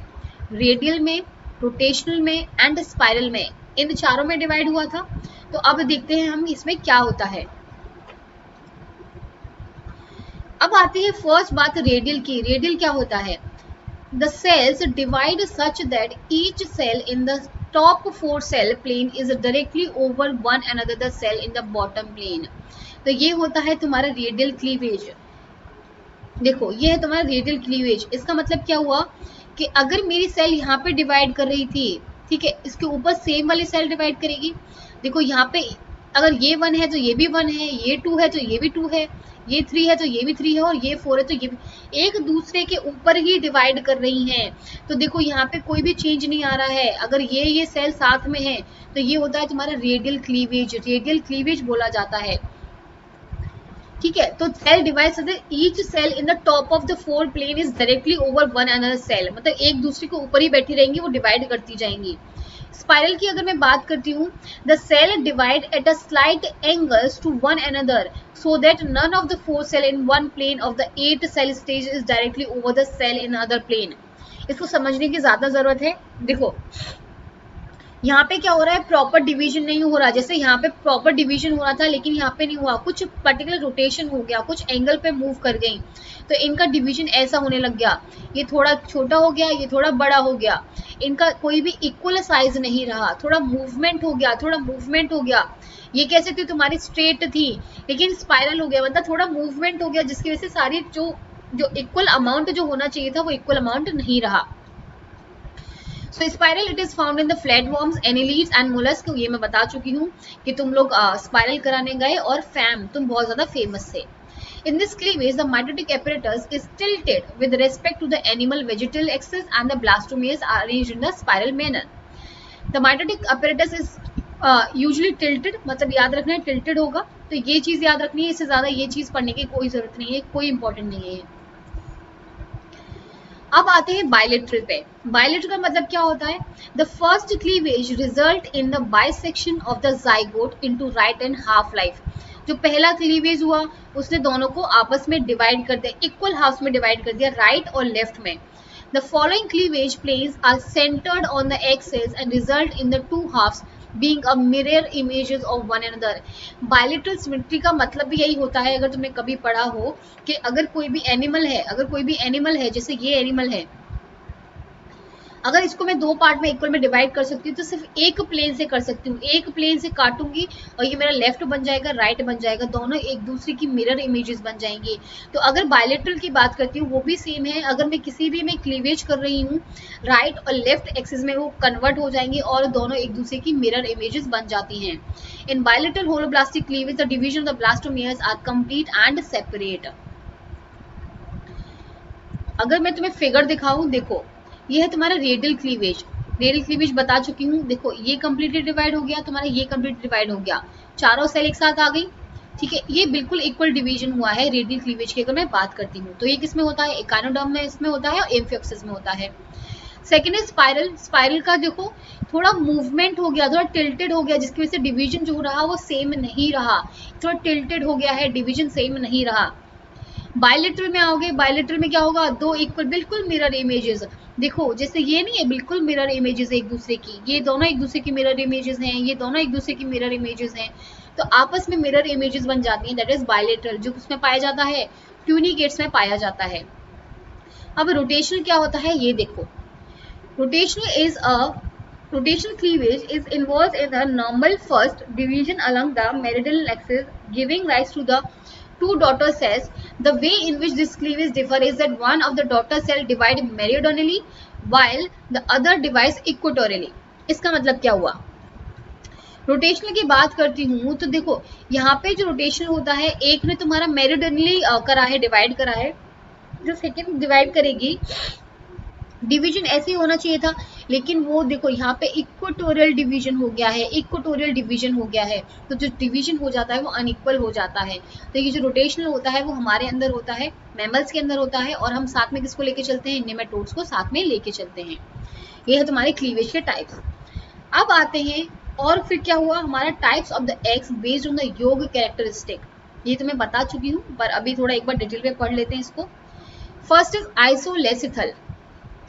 रेडियल में, रोटेशनल में एंड स्पाइरल में, इन चारों में डिवाइड हुआ था। तो अब देखते हैं हम इसमें क्या होता है। अब आती है फर्स्ट बात रेडियल की। रेडियल क्या होता है, the cells divide such that each cell in the top four cell plane is directly over one another the cell in the bottom plane। तो ये होता है तुम्हारा रेडियल क्लीवेज। देखो ये है तुम्हारा रेडियल क्लीवेज, इसका मतलब क्या हुआ कि अगर मेरी सेल यहाँ पे डिवाइड कर रही थी, ठीक है, इसके ऊपर सेम वाली सेल डिवाइड करेगी। देखो यहाँ पे अगर ये 1 है तो ये भी 1 है, ये 2 है तो ये भी 2 है, ये 3 है तो ये भी 3 है और ये 4 है तो ये भी, एक दूसरे के ऊपर ही डिवाइड कर रही हैं। तो देखो यहाँ पे कोई भी चेंज नहीं आ रहा है, अगर ये सेल साथ में है तो ये होता है तुम्हारा रेडियल क्लीवेज, रेडियल क्लीवेज बोला जाता है, ठीक है। तो cell divide each cell in the top of the four plane is directly over one another cell, मतलब एक दूसरे के ऊपर ही बैठी रहेंगी, वो डिवाइड करती जाएंगी। स्पाइरल की अगर मैं बात करती हूँ, the cell divide at a slight angles to one another so that none of the four cell in one plane of the 8 cell stage is directly over the cell in other plane. इसको समझने की ज्यादा जरूरत है। देखो यहाँ पे क्या हो रहा है, प्रॉपर डिवीजन नहीं हो रहा। जैसे यहाँ पे प्रॉपर डिवीजन हो रहा था लेकिन यहाँ पे नहीं हुआ, कुछ पर्टिकुलर रोटेशन हो गया, कुछ एंगल पे मूव कर गई तो इनका डिवीजन ऐसा होने लग गया, ये थोड़ा छोटा हो गया, ये थोड़ा बड़ा हो गया, इनका कोई भी इक्वल साइज नहीं रहा, थोड़ा मूवमेंट हो गया, थोड़ा मूवमेंट हो गया। ये कैसे थी, तुम्हारी स्ट्रेट थी लेकिन स्पाइरल हो गया, मतलब थोड़ा मूवमेंट हो गया जिसकी वजह से सारी जो जो इक्वल अमाउंट जो होना चाहिए था वो इक्वल अमाउंट नहीं रहा। So spiral it is found in the flat worms, annelids and mollusc. ये मैं बता चुकी हूँ कि तुम लोग स्पाइरल कराने गए और फैम तुम बहुत ज्यादा फेमस थे। In this cleavage, the mitotic apparatus is tilted with respect to the animal vegetal axis and the blastomeres are arranged in the spiral manner. The mitotic apparatus is usually tilted, मतलब याद रखना है tilted होगा, तो ये चीज याद रखनी है, इससे ज्यादा ये चीज पढ़ने की कोई जरूरत नहीं है, कोई इंपॉर्टेंट नहीं है। अब आते हैं बायलेटरल पे। बायलेटरल का मतलब क्या होता है, the first cleavage result in the bisection of the zygote into right and half life. जो पहला क्लीवेज हुआ उसने दोनों को आपस में डिवाइड कर दिया, इक्वल हाफ्स में डिवाइड कर दिया, राइट और लेफ्ट में। The following cleavage planes are centred on the axis and result in the two halves being a mirror images of one another। Bilateral symmetry का मतलब भी यही होता है, अगर तुमने कभी पढ़ा हो कि अगर कोई भी एनिमल है जैसे ये एनिमल है, अगर इसको मैं दो पार्ट में इक्वल में डिवाइड कर सकती हूँ तो सिर्फ एक प्लेन से कर सकती हूँ, एक प्लेन से काटूंगी और ये मेरा लेफ्ट बन जाएगा, राइट बन जाएगा, दोनों एक दूसरे की मिरर इमेजेस बन जाएंगे। तो अगर बायलेटरल की बात करती हूँ वो भी सेम है, अगर मैं किसी भी में क्लीवेज कर रही हूँ राइट और लेफ्ट एक्सिस में वो कन्वर्ट हो जाएंगे और दोनों एक दूसरे की मिरर इमेजेस बन जाती हैं। In bilateral holoblastic cleavage the division of the blastomeres are complete and separate. अगर मैं तुम्हें फिगर दिखाऊं, देखो ये है तुम्हारा रेडियल क्लीवेज, रेडियल क्लीवेज बता चुकी हूँ, देखो ये कंप्लीटली डिवाइड हो गया तुम्हारा, ये कंप्लीटली डिवाइड हो गया, चारों सेल एक साथ आ गई, ठीक है। ये बिल्कुल इक्वल डिवीजन हुआ है रेडियल क्लीवेज की अगर मैं बात करती हूँ। तो ये किसमें होता है, एकानोडर्म में इसमें होता है और एम्फियोक्सिस में होता है। सेकेंड है स्पाइरल। स्पाइरल का देखो थोड़ा मूवमेंट हो गया, थोड़ा टिल्टेड हो गया जिसकी वजह से डिवीजन जो रहा वो सेम नहीं रहा, थोड़ा टिल्टेड हो गया है, डिवीजन सेम नहीं रहा। बायलेटरल में आओगे, बायलेटरल में क्या होगा, दो इक्वल बिल्कुल मिरर इमेजेस, देखो जैसे ये नहीं है बिल्कुल मिरर इमेजेस एक दूसरे की, ये दोनों एक दूसरे की मिरर इमेजेस हैं, ये दोनों एक दूसरे की मिरर इमेजेस हैं, तो आपस में मिरर इमेजेस बन जाती हैं, दैट इज बायलेटरल। जो उसमें पाया जाता है ट्यूनिकेट्स में पाया जाता है। अब रोटेशनल क्या होता है ये देखो, rotational cleavage is involved in the normal first division along the meridional axis, giving rise to the two daughter cells. The way in which this cleavage differ is that one of the daughter cell divide meridionally while the other divides equatorially। इसका मतलब क्या हुआ, rotational की बात करती हूँ तो देखो यहाँ पे जो रोटेशन होता है, एक ने तुम्हारा मेरिडियनली करा है, डिवाइड करा है, जो सेकेंड डिवाइड करेगी डिवीजन ऐसे ही होना चाहिए था, लेकिन वो देखो यहाँ पे इक्वेटोरियल डिवीजन हो गया है, इक्वेटोरियल डिवीजन हो गया है, तो जो डिवीजन हो जाता है वो अनइक्वल हो जाता है। तो ये जो रोटेशनल होता है वो हमारे अंदर होता है, मैमल्स के अंदर होता है, और हम साथ में किसको लेके चलते हैं, नेमेटोड्स को साथ में लेके चलते हैं। ये है तुम्हारे क्लीवेज के टाइप्स। अब आते हैं और फिर क्या हुआ, हमारा types of the eggs based on the योग कैरेक्टरिस्टिक। ये तो मैं बता चुकी हूँ पर अभी थोड़ा एक बार डिटेल में पढ़ लेते हैं इसको। First is isolecithal.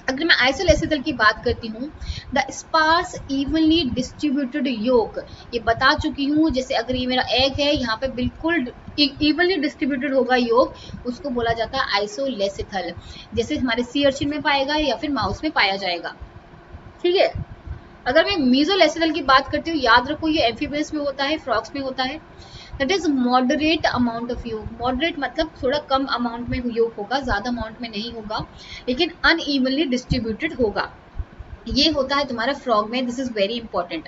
अगर मैं आइसोलेसिथल की बात करती हूँ, द स्पार्स इवनली डिस्ट्रीब्यूटेड योग, ये बता चुकी हूँ, जैसे अगर ये मेरा एग है यहाँ पे बिल्कुल इवनली डिस्ट्रीब्यूटेड होगा योग, उसको बोला जाता है आइसोलेसिथल, जैसे हमारे सी अर्चिन में पाएगा या फिर माउस में पाया जाएगा, ठीक है। अगर मैं मीजोलेसिथल की बात करती हूँ, याद रखो ये एम्फीबियंस में होता है, फ्रॉग्स में होता है, that is moderate amount of योग। मॉडरेट मतलब थोड़ा कम अमाउंट में योग होगा, ज्यादा अमाउंट में नहीं होगा, लेकिन अनइवनली डिस्ट्रीब्यूटेड होगा, ये होता है तुम्हारा फ्रॉग में, this is very important.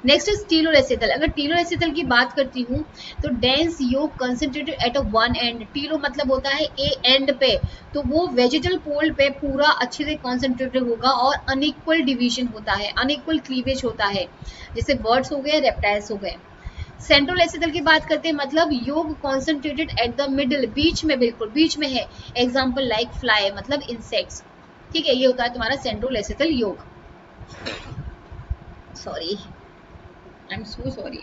Next is telolecithal. अगर टीलोलेसिथल की बात करती हूँ तो dense yolk concentrated at a one end, telo मतलब होता है ए एंड पे, तो वो वेजिटल पोल पे पूरा अच्छे से कॉन्सेंट्रेटेड होगा और अनइक्वल डिवीजन होता है, अनइक्वल क्लीवेज होता है, जैसे बर्ड्स हो गए, रेप्टाइल्स हो गए। सेंट्रोलेसिथल की बात करते हैं, मतलब yolk concentrated at the middle, बीच में, बिल्कुल बीच में है, एग्जाम्पल लाइक फ्लाई मतलब इंसेक्ट्स, ठीक है। ये होता है तुम्हारा centrolecithal yolk. Sorry, I am so sorry,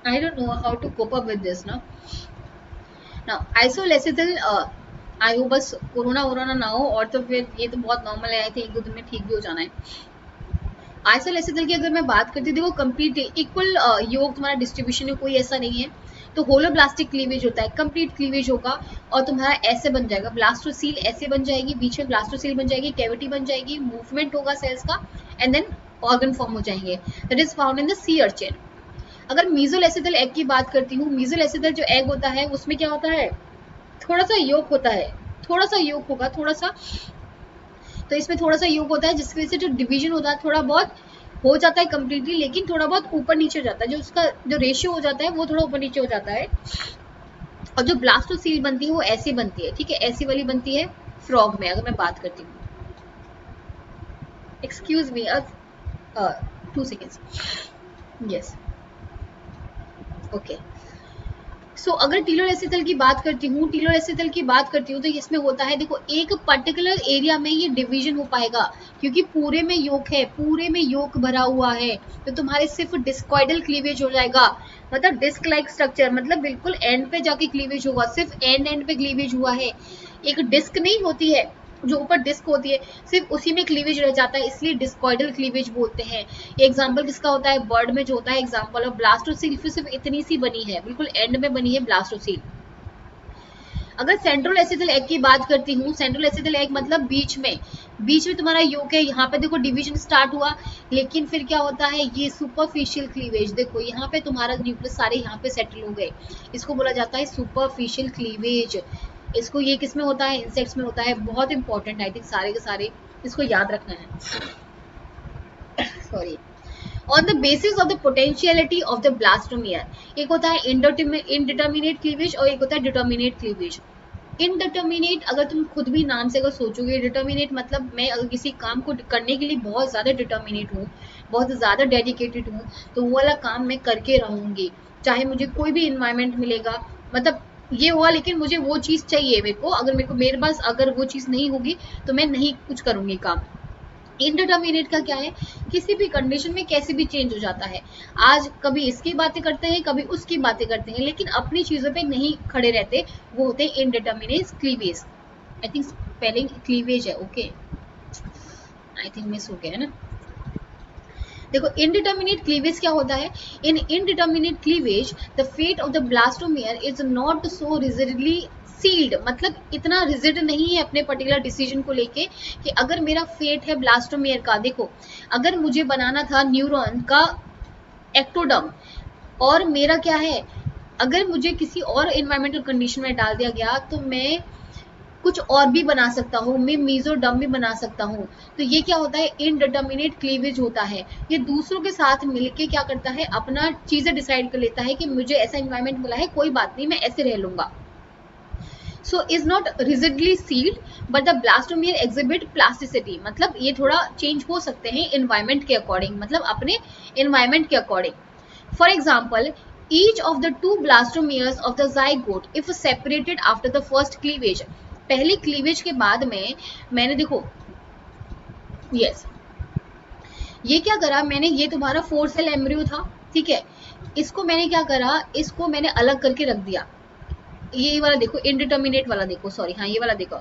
I don't know how to cope up with this ना। नाउ आइसोलेसिथल, आई होप बस कोरोना वोरोना ना हो, और तो फिर ये तो बहुत नॉर्मल है, आई थिंक एक दो दिन में ठीक भी हो जाना है। आइसोलेसिथल की अगर मैं बात करती हूँ, देखो कंप्लीट इक्वल योग तुम्हारा डिस्ट्रीब्यूशन है, कोई ऐसा नहीं है। तो होलोब्लास्टिक क्लीवेज होता है, कंप्लीट क्लीवेज होगा और तुम्हारा ऐसे बन जाएगा, ब्लास्टोसील ऐसे बन जाएगी, बीच में ब्लास्टोसील बन जाएगी, कैविटी बन जाएगी, मूवमेंट होगा सेल्स का, एंड देन ऑर्गन फॉर्म हो जाएंगे, that is found in the sea urchin. अगर मीजोलेसिथल एग की बात करती हूँ, मीजोलेसिथल जो एग होता है उसमें क्या होता है, थोड़ा सा योग होता है, थोड़ा सा योग होगा, थोड़ा सा, तो इसमें थोड़ा सा योग होता है जिसकी वजह से जो डिवीजन होता है थोड़ा बहुत हो जाता है कंप्लीटली, लेकिन थोड़ा बहुत ऊपर नीचे हो जाता है, जो उसका जो रेशियो हो जाता है वो थोड़ा ऊपर नीचे हो जाता है। और जो ब्लास्टोसील बनती है वो ऐसी बनती है, ठीक है, ऐसी वाली बनती है फ्रॉग में। अगर मैं बात करती हूँ, excuse me 2 seconds, yes, okay. So अगर टीलोरेसिथल की बात करती हूँ, टीलोरेसिथल की बात करती हूँ तो इसमें होता है, देखो एक पर्टिकुलर एरिया में ये डिवीजन हो पाएगा, क्योंकि पूरे में योक है, पूरे में योक भरा हुआ है, तो तुम्हारे सिर्फ डिस्कॉइडल क्लीवेज हो जाएगा, मतलब डिस्क लाइक स्ट्रक्चर, मतलब बिल्कुल एंड पे जाके क्लीवेज होगा, सिर्फ एंड पे क्लीवेज हुआ है। एक डिस्क नहीं होती है जो ऊपर डिस्क होती है, सिर्फ उसी में क्लीवेज रह जाता है, इसलिए डिस्कॉइडल क्लीवेज बोलते हैं। एग्जाम्पल किसका होता है, बर्ड में जो होता है एग्जाम्पल ऑफ ब्लास्टोसील, सिर्फ इतनी सी बनी है, बिल्कुल एंड में बनी है ब्लास्टोसील। अगर सेंट्रल एसिथल एग की बात करती हूँ, सेंट्रल एसिथल एग मतलब बीच में तुम्हारा योग है, यहाँ पे देखो डिवीजन स्टार्ट हुआ, लेकिन फिर क्या होता है, ये सुपरफिशियल क्लीवेज, देखो यहाँ पे तुम्हारा न्यूक्लियस सारे यहाँ पे सेटल हो गए, इसको बोला जाता है सुपरफिशियल क्लीवेज। इसको ये किस में होता है, इंसेक्ट्स में होता है, बहुत इंपॉर्टेंट है, आई थिंक सारे के सारे इसको याद रखना है। Sorry. On the basis of the potentiality of the blastomere, एक होता है इनडिटर्मिनेट क्लीवेज और एक होता है डिटर्मिनेट क्लीवेज। इनडिटर्मिनेट अगर तुम खुद भी नाम से अगर सोचोगे, डिटर्मिनेट मतलब मैं अगर किसी काम को करने के लिए बहुत ज़्यादा डिटर्मिनेट हूँ, बहुत ज़्यादा डेडिकेटेड हूँ, तो वो वाला काम मैं करके रहूँगी, चाहे मुझे कोई भी इन्वायरमेंट मिलेगा, मतलब ये हुआ, लेकिन मुझे वो चीज़ चाहिए मेरे को, अगर मेरे पास अगर वो चीज़ नहीं होगी तो मैं नहीं कुछ करूँगी काम। इनडिटर्मिनेट का क्या है, किसी भी कंडीशन में कैसे भी चेंज हो जाता है, आज कभी इसकी बातें करते हैं, कभी उसकी बातें करते हैं, लेकिन अपनी चीजों पे नहीं खड़े रहते, वो होते हैं indeterminate cleavage. I think spelling cleavage है, ओके, आई थिंक मिस हो गया है ना। देखो इनडिटर्मिनेट क्लीवेज क्या होता है, in indeterminate cleavage the fate of the blastomere is not so rigidly sealed, मतलब इतना रिजिड नहीं है अपने पर्टिकुलर डिसीजन को लेके कि अगर मेरा फेट है ब्लास्टोमियर का, देखो अगर मुझे बनाना था न्यूरॉन का एक्टोडर्म, और मेरा क्या है, अगर मुझे किसी और इन्वायरमेंटल कंडीशन में डाल दिया गया तो मैं कुछ और भी बना सकता हूँ, मैं मीजोडर्म भी बना सकता हूँ। तो ये क्या होता है, इनडिटर्मिनेट क्लीवेज होता है, ये दूसरों के साथ मिलके क्या करता है, अपना चीजें डिसाइड कर लेता है कि मुझे ऐसा इन्वायरमेंट मिला है, कोई बात नहीं, मैं ऐसे रह लूंगा। So is not rigidly sealed but the blastomere exhibit plasticity, मतलब ये थोड़ा चेंज हो सकते हैं इन्वायरमेंट के अकॉर्डिंग, मतलब अपने इन्वायरमेंट के according. For example each of the two blastomeres of the zygote if separated after the first cleavage, पहले क्लीवेज के बाद में मैंने देखो यस ये क्या करा मैंने, ये तुम्हारा 4 सेल एम्ब्रियो था, ठीक है, इसको मैंने क्या करा, इसको मैंने अलग करके रख दिया, ये वाला देखो इनडिटर्मिनेट वाला देखो, सॉरी हाँ ये वाला देखो।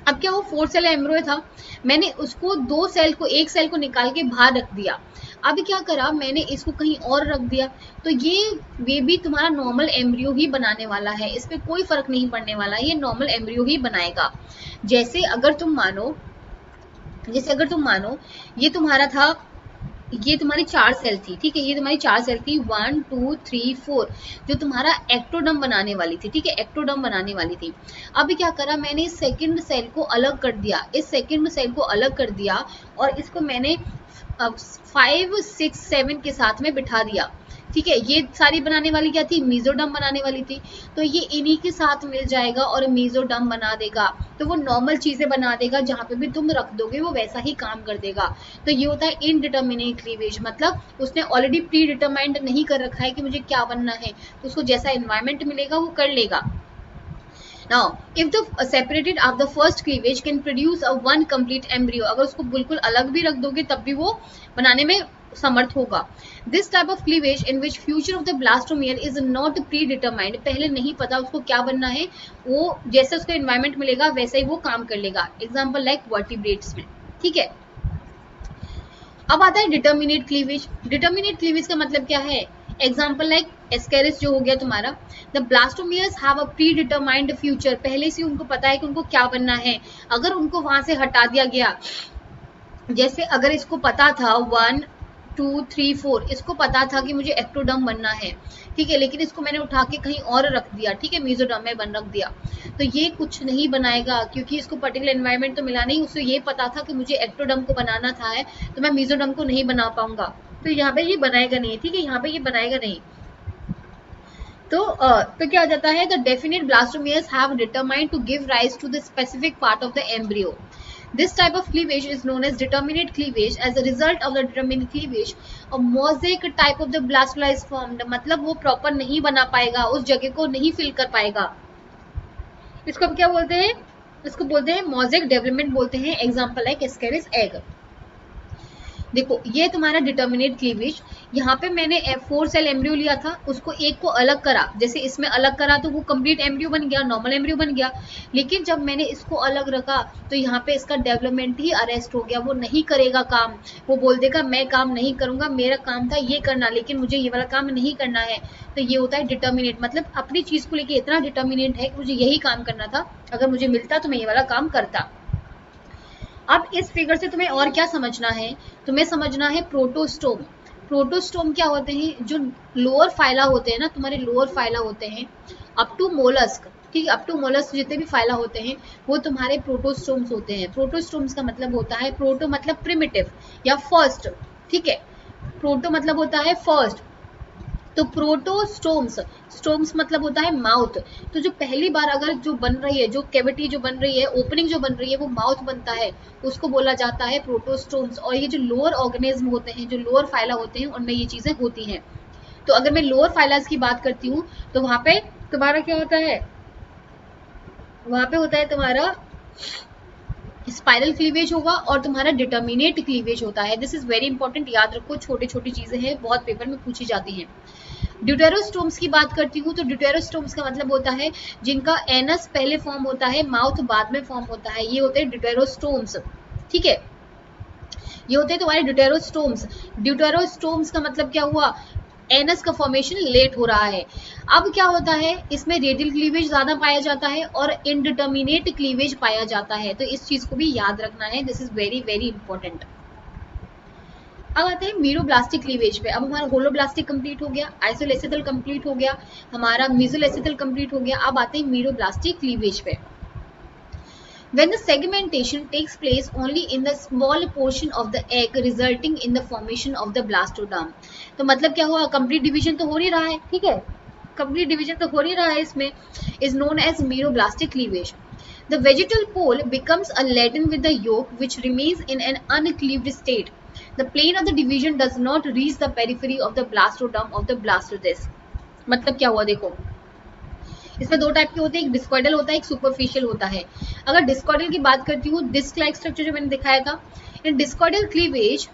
अब क्या वो 4 सेल एम्ब्रियो था, मैंने उसको 2 सेल को, एक सेल को निकाल के बाहर रख दिया। अब क्या करा मैंने, इसको कहीं और रख दिया, तो ये भी तुम्हारा नॉर्मल एम्ब्रियो ही बनाने वाला है, इस पर कोई फर्क नहीं पड़ने वाला, ये नॉर्मल एम्ब्रियो ही बनाएगा। जैसे अगर तुम मानो ये तुम्हारा था, ये तुम्हारी 4 सेल थी, ठीक है, ये तुम्हारी 4 सेल थी 1 2 3 4, जो तुम्हारा एक्टोडर्म बनाने वाली थी, ठीक है, एक्टोडर्म बनाने वाली थी। अब क्या करा मैंने, इस सेकंड सेल को अलग कर दिया, इस सेकंड सेल को अलग कर दिया और इसको मैंने 5 6 7 के साथ में बिठा दिया, ठीक है, ये सारी बनाने वाली क्या थी, मीजोडर्म बनाने वाली थी, तो ये इन्हीं के साथ मिल जाएगा और मीजोडर्म बना देगा, तो वो नॉर्मल चीजें बना देगा, जहां पे भी तुम रख दोगे वो वैसा ही काम कर देगा। तो ये होता है इनडिटर्मिनेट क्लीवेज, मतलब उसने ऑलरेडी प्री डिटरमाइंड नहीं कर रखा है कि मुझे क्या बनना है, तो उसको जैसा इन्वायरमेंट मिलेगा वो कर लेगा। Now, if the separated of the first cleavage can produce a one complete embryo, अगर उसको बिल्कुल अलग भी रख दोगे तब भी वो बनाने में समर्थ होगा। This type of cleavage in which future of the blastomere is not predetermined, पहले नहीं पता उसको क्या बनना है, वो जैसे उसको environment मिलेगा वैसे ही वो काम कर लेगा। Example like vertebrates में, ठीक है। अब आता है डिटर्मिनेट क्लीवेज। डिटर्मिनेट क्लीवेज का मतलब क्या है? एग्जाम्पल लाइक एस्केरिस जो हो गया तुम्हारा, the blastomeres have a pre determined future, पहले से उनको पता है कि उनको क्या बनना है। अगर उनको वहां से हटा दिया गया, जैसे अगर इसको पता था 1 2 3 4, इसको पता था कि मुझे एक्टोडर्म बनना है, ठीक है, लेकिन इसको मैंने उठा के कहीं और रख दिया, ठीक है, मेसोडर्म में बन रख दिया, तो ये कुछ नहीं बनाएगा, क्योंकि इसको पर्टिकुलर एनवायरनमेंट तो मिला नहीं, उसे ये पता था कि मुझे एक्टोडर्म को बनाना था है, तो मैं मेसोडर्म को नहीं बना पाऊंगा, तो यहाँ पे ये बनाएगा नहीं, ठीक है, यहाँ पे ये बनाएगा नहीं। तो क्या हो जाता है, the definite blastomeres have determined to give rise to the specific part of the embryo. This type of cleavage is known as determinate cleavage. As a result of the determinate cleavage, a mosaic type of the blastula is formed. मतलब वो proper नहीं बना पाएगा, उस जगह को नहीं fill कर पाएगा। इसको हम क्या बोलते हैं? इसको बोलते हैं mosaic development बोलते हैं। एग्जाम्पल है एस्केरिस एग। देखो ये तुम्हारा डिटर्मिनेट क्लीवेज, यहाँ पे मैंने 4 सेल एम्ब्रियो लिया था, उसको एक को अलग करा, जैसे इसमें अलग करा तो वो कंप्लीट एम्ब्रियो बन गया, नॉर्मल एम्ब्रियो बन गया, लेकिन जब मैंने इसको अलग रखा तो यहाँ पे इसका डेवलपमेंट ही अरेस्ट हो गया, वो नहीं करेगा काम, वो बोल देगा मैं काम नहीं करूंगा, मेरा काम था ये करना, लेकिन मुझे ये वाला काम नहीं करना है। तो ये होता है डिटर्मिनेट, मतलब अपनी चीज को लेके इतना डिटर्मिनेट है कि मुझे यही काम करना था, अगर मुझे मिलता तो मैं ये वाला काम करता। अब इस फिगर से तुम्हें और क्या समझना है? तुम्हें समझना है प्रोटोस्टोम। प्रोटोस्टोम क्या होते हैं? जो लोअर फाइला होते हैं ना, तुम्हारे लोअर फाइला होते हैं अप टू मोलस्क, ठीक है, अप टू मोलस्क जितने भी फाइला होते हैं वो तुम्हारे प्रोटोस्टोम्स होते हैं। प्रोटोस्टोम्स का मतलब होता है, प्रोटो मतलब प्रिमिटिव या फर्स्ट, ठीक है, प्रोटो मतलब होता है फर्स्ट, तो प्रोटोस्टोम्स, स्टोम्स मतलब होता है माउथ, तो जो पहली बार अगर जो बन रही है, जो कैविटी जो बन रही है, ओपनिंग जो बन रही है, वो माउथ बनता है, उसको बोला जाता है प्रोटोस्टोम्स। और ये जो लोअर ऑर्गेनिज्म होते हैं, जो लोअर फाइला होते हैं, उनमें ये चीजें होती हैं। तो अगर मैं लोअर फाइलास की बात करती हूँ तो वहां पे तुम्हारा क्या होता है? वहां पे होता है तुम्हारा स्पाइरल क्लीवेज होगा और तुम्हारा डिटर्मिनेट क्लीवेज होता है। दिस इज वेरी इंपॉर्टेंट, याद रखो, छोटी छोटी चीजें हैं, बहुत पेपर में पूछी जाती हैं। ड्यूटेरोस्टोम्स की बात करती हूँ तो ड्यूटेरोस्टोम्स का मतलब होता है जिनका एनस पहले फॉर्म होता है, माउथ बाद में फॉर्म होता है, ये होते हैं ड्यूटेरोस्टोम्स, ठीक है, ये होते हैं तुम्हारे ड्यूटेरोस्टोम्स। ड्यूटेरोस्टोम्स का मतलब क्या हुआ? एनस का फॉर्मेशन लेट हो रहा है। अब क्या होता है, इसमें रेडियल क्लीवेज ज्यादा पाया जाता है और इनडिटर्मिनेट क्लीवेज पाया जाता है, तो इस चीज को भी याद रखना है, this is very very important. अब आते हैं मीरोब्लास्टिक क्लीवेज पे। अब हमारा होलोब्लास्टिक कंप्लीट हो गया, आइसोलेसिथल कंप्लीट हो गया, हमारा मेसोलेसिथल कंप्लीट हो गया, अब आते हैं मीरोब्लास्टिक क्लीवेज पे। When the segmentation takes place only in the small portion of the egg resulting in the formation of the blastoderm, तो मतलब क्या हुआ? कंप्लीट डिवीजन तो हो नहीं रहा है, ठीक है, कंप्लीट डिवीजन तो हो नहीं रहा है इसमें, is known as meroblastic cleavage. The vegetal pole becomes a laden with the yolk which remains in an uncleaved state. The plane of the division does not reach the periphery of the blastoderm of the blastocyst. मतलब क्या हुआ? देखो इसमें दो type के होते हैं, एक डिस्कॉइडल होता है, एक सुपरफिशियल होता है। अगर डिस्कॉइडल की बात करती हूँ, डिस्क लाइक स्ट्रक्चर जो मैंने दिखाया था, in discoidal cleavage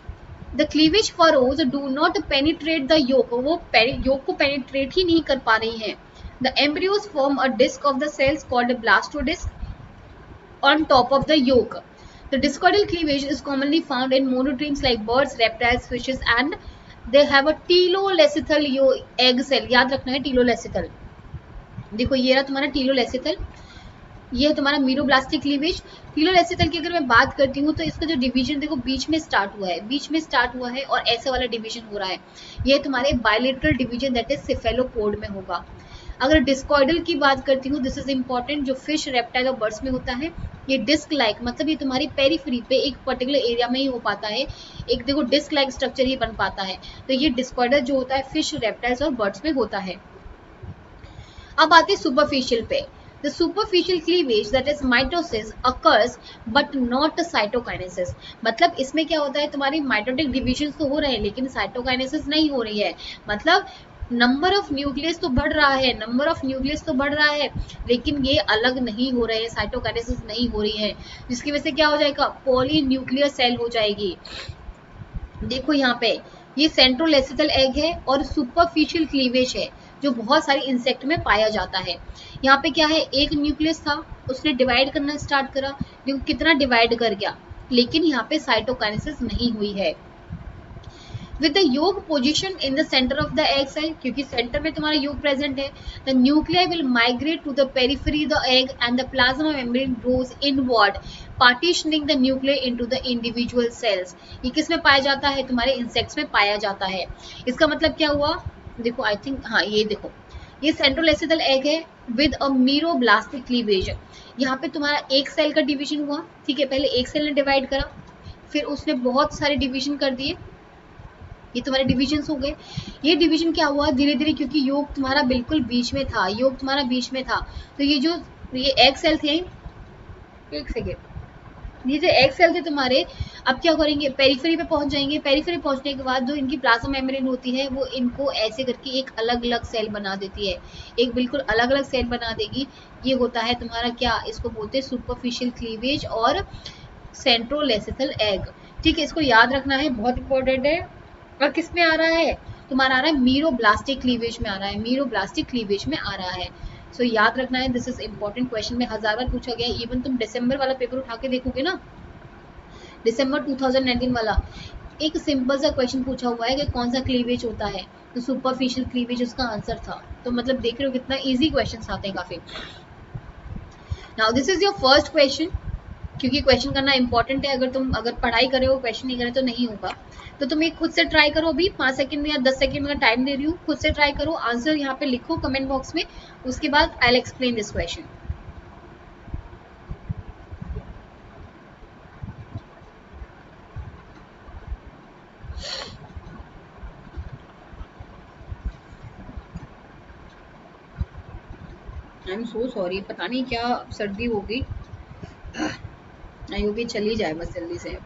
the cleavage furrows do not penetrate the yolk, वो योक को पेनिट्रेट ही नहीं कर पा रही है। The embryos form a disc of the cells called blastodisc on top of the yolk. The discoidal cleavage is commonly found in monotremes like birds, reptiles, fishes, and they have a telolecithal egg cell. याद रखना है telolecithal. देखो ये रहा तुम्हारा टीलोलेसिथल, ये है तुम्हारा मीरोब्लास्टिक क्लीवेज। टीलोलेसिथल की अगर मैं बात करती हूँ तो इसका जो डिवीजन देखो बीच में स्टार्ट हुआ है, बीच में स्टार्ट हुआ है और ऐसे वाला डिवीजन हो रहा है, ये तुम्हारे बायलेटरल डिवीजन दैट इज सेफेलोपोड में होगा। अगर डिस्कॉइडल की बात करती हूँ, दिस इज इंपॉर्टेंट, जो फिश, रेप्टाइल और बर्ड्स में होता है, ये डिस्क लाइक, मतलब ये तुम्हारी पेरीफ्री पे एक पर्टिकुलर एरिया में ही हो पाता है, एक देखो डिस्क लाइक स्ट्रक्चर ही बन पाता है, तो ये डिस्कॉइडल जो होता है फिश, रेप्टाइल्स और बर्ड्स में होता है। अब आते हैं सुपरफिशियल पे। The superficial cleavage that is mitosis occurs but not cytokinesis. मतलब इसमें क्या होता है, तुम्हारी माइटोटिक डिविजन तो हो रहे हैं लेकिन साइटोकाइनेसिस नहीं हो रही है, मतलब नंबर ऑफ न्यूक्लियस तो बढ़ रहा है, नंबर ऑफ न्यूक्लियस तो बढ़ रहा है, लेकिन ये अलग नहीं हो रहे हैं, साइटोकाइनेसिस नहीं हो रही है, जिसकी वजह से क्या हो जाएगा? पॉलीन्यूक्लियर सेल हो जाएगी। देखो यहाँ पे ये सेंट्रोलेसिथल एग है और सुपरफिशियल क्लीवेज है जो बहुत सारे इंसेक्ट में पाया जाता है। यहाँ पे क्या है, एक न्यूक्लियस था, उसने डिवाइड करना स्टार्ट करा, देखो कितना डिवाइड कर गया, लेकिन यहाँ पे साइटोकाइनेसिस नहीं हुई है। with the yolk position in the center of the egg cell, क्योंकि center में तुम्हारा yolk present है, the nuclei will migrate to the periphery of the egg and the plasma membrane grows inward, partitioning the nuclei into the individual cells. ये किस में पाया जाता है? तुम्हारे insects में पाया जाता है. इसका मतलब क्या हुआ? देखो I think हाँ ये देखो, ये सेंट्रोलेसिडल एग है विद अ मीरोब्लास्टिक क्लीवेज. यहाँ पे तुम्हारा एक सेल का डिवीजन हुआ, ठीक है, पहले एक सेल ने डिवाइड करा, फिर उसने बहुत सारे डिवीजन कर दिए, ये तुम्हारे डिविजन हो गए. ये डिवीजन क्या हुआ? धीरे धीरे, क्योंकि योग तुम्हारा बिल्कुल बीच में था, योग तुम्हारा बीच में था, तो ये एग सेल थे, एक सेकेंड, ये जो एग सेल थे तुम्हारे, अब क्या करेंगे? पेरिफेरी पे पहुंच जाएंगे. पेरिफेरी पहुंचने के बाद जो इनकी प्लाज्मा मेम्ब्रेन होती है वो इनको ऐसे करके एक अलग अलग सेल बना देती है, एक बिल्कुल अलग अलग सेल बना देगी. ये होता है तुम्हारा क्या, इसको बोलते हैं सुपरफिशियल क्लीवेज और सेंट्रोलेसिथल एग. ठीक है, इसको याद रखना है, बहुत इंपॉर्टेंट है. और किस में आ रहा है? तुम्हारा आ रहा है मीरोब्लास्टिक क्लीवेज में आ रहा है, मीरोब्लास्टिक क्लीवेज में आ रहा है. सो याद रखना है, दिस इज इंपॉर्टेंट क्वेश्चन में 1000 बार पूछा गया. इवन तुम दिसंबर वाला पेपर उठा के देखोगे ना, दिसंबर 2019 वाला, एक सिंपल सा क्वेश्चन पूछा हुआ है कि कौन सा क्लीवेज होता है, तो सुपरफिशियल क्लीवेज उसका आंसर था. तो मतलब देख रहे हो कितना इजी क्वेश्चन आते हैं काफी. Now this is your first question, क्योंकि क्वेश्चन करना इंपॉर्टेंट है. अगर पढ़ाई करे हो, क्वेश्चन नहीं करे तो नहीं होगा. तो तुम एक खुद से ट्राई करो, अभी 5 सेकंड या 10 सेकंड में टाइम दे रही हूँ, खुद से ट्राई करो, आंसर यहाँ पे लिखो कमेंट बॉक्स में, उसके बाद I will explain this question. I am so sorry, पता नहीं क्या सर्दी हो गई, नहीं होगी, चली जाए बस जल्दी से.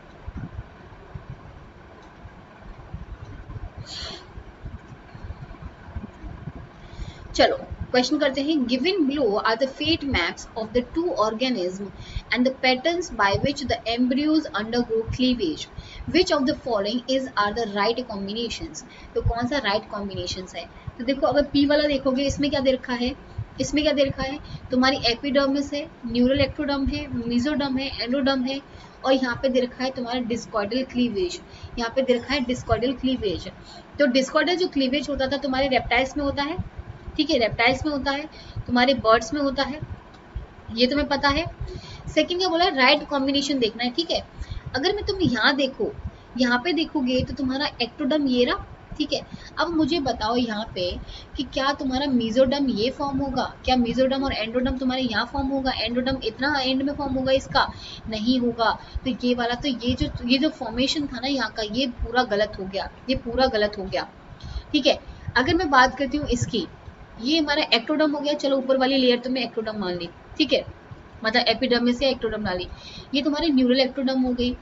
चलो क्वेश्चन करते हैं. Given below are the fate maps of the two organism and the patterns by which the embryos undergo cleavage. Which of the following is are the right combinations. तो कौन सा राइट कॉम्बिनेशंस है? तो देखो, अगर P वाला देखोगे, इसमें क्या दे रखा है? इसमें क्या दे रखा है? तुम्हारी एपिडर्मिस है, न्यूरल एक्टोडर्म है, मेसोडर्म है, एंडोडर्म है, और यहाँ पे दे रखा है तुम्हारा डिस्कॉइडल क्लीवेज. यहाँ पे दे रखा है डिस्कॉइडल क्लीवेज. तो डिस्कॉइडल जो क्लीवेज होता था तुम्हारे रेप्टाइल्स में होता है, ठीक है, रेप्टाइल्स में होता है, तुम्हारे बर्ड्स में होता है, ये तुम्हें पता है. सेकंड क्या बोला है? राइट कॉम्बिनेशन देखना है, ठीक है. अगर मैं तुम यहाँ देखो, यहाँ पे देखोगे तो तुम्हारा एक्टोडर्म ये रहा, ठीक है. अब मुझे बताओ यहाँ पे कि क्या तुम्हारा मेसोडर्म ये फॉर्म होगा? क्या मेसोडर्म और एंडोडर्म तुम्हारे यहाँ फॉर्म होगा? एंडोडर्म इतना एंड में फॉर्म होगा इसका? नहीं होगा. तो ये वाला, तो ये जो फॉर्मेशन था ना यहाँ का, ये पूरा गलत हो गया, ये पूरा गलत हो गया, ठीक है. अगर मैं बात करती हूँ इसकी, ये हमारा एक्टोडर्म हो गया, चलो ऊपर वाली लेयर तो मैं एक्टोडर्म मान ली, ठीक है, मतलब एपिडर्मिस से एक्टोडर्म डाली. ये तुम्हारी न्यूरल एक्टोडर्म हो गई,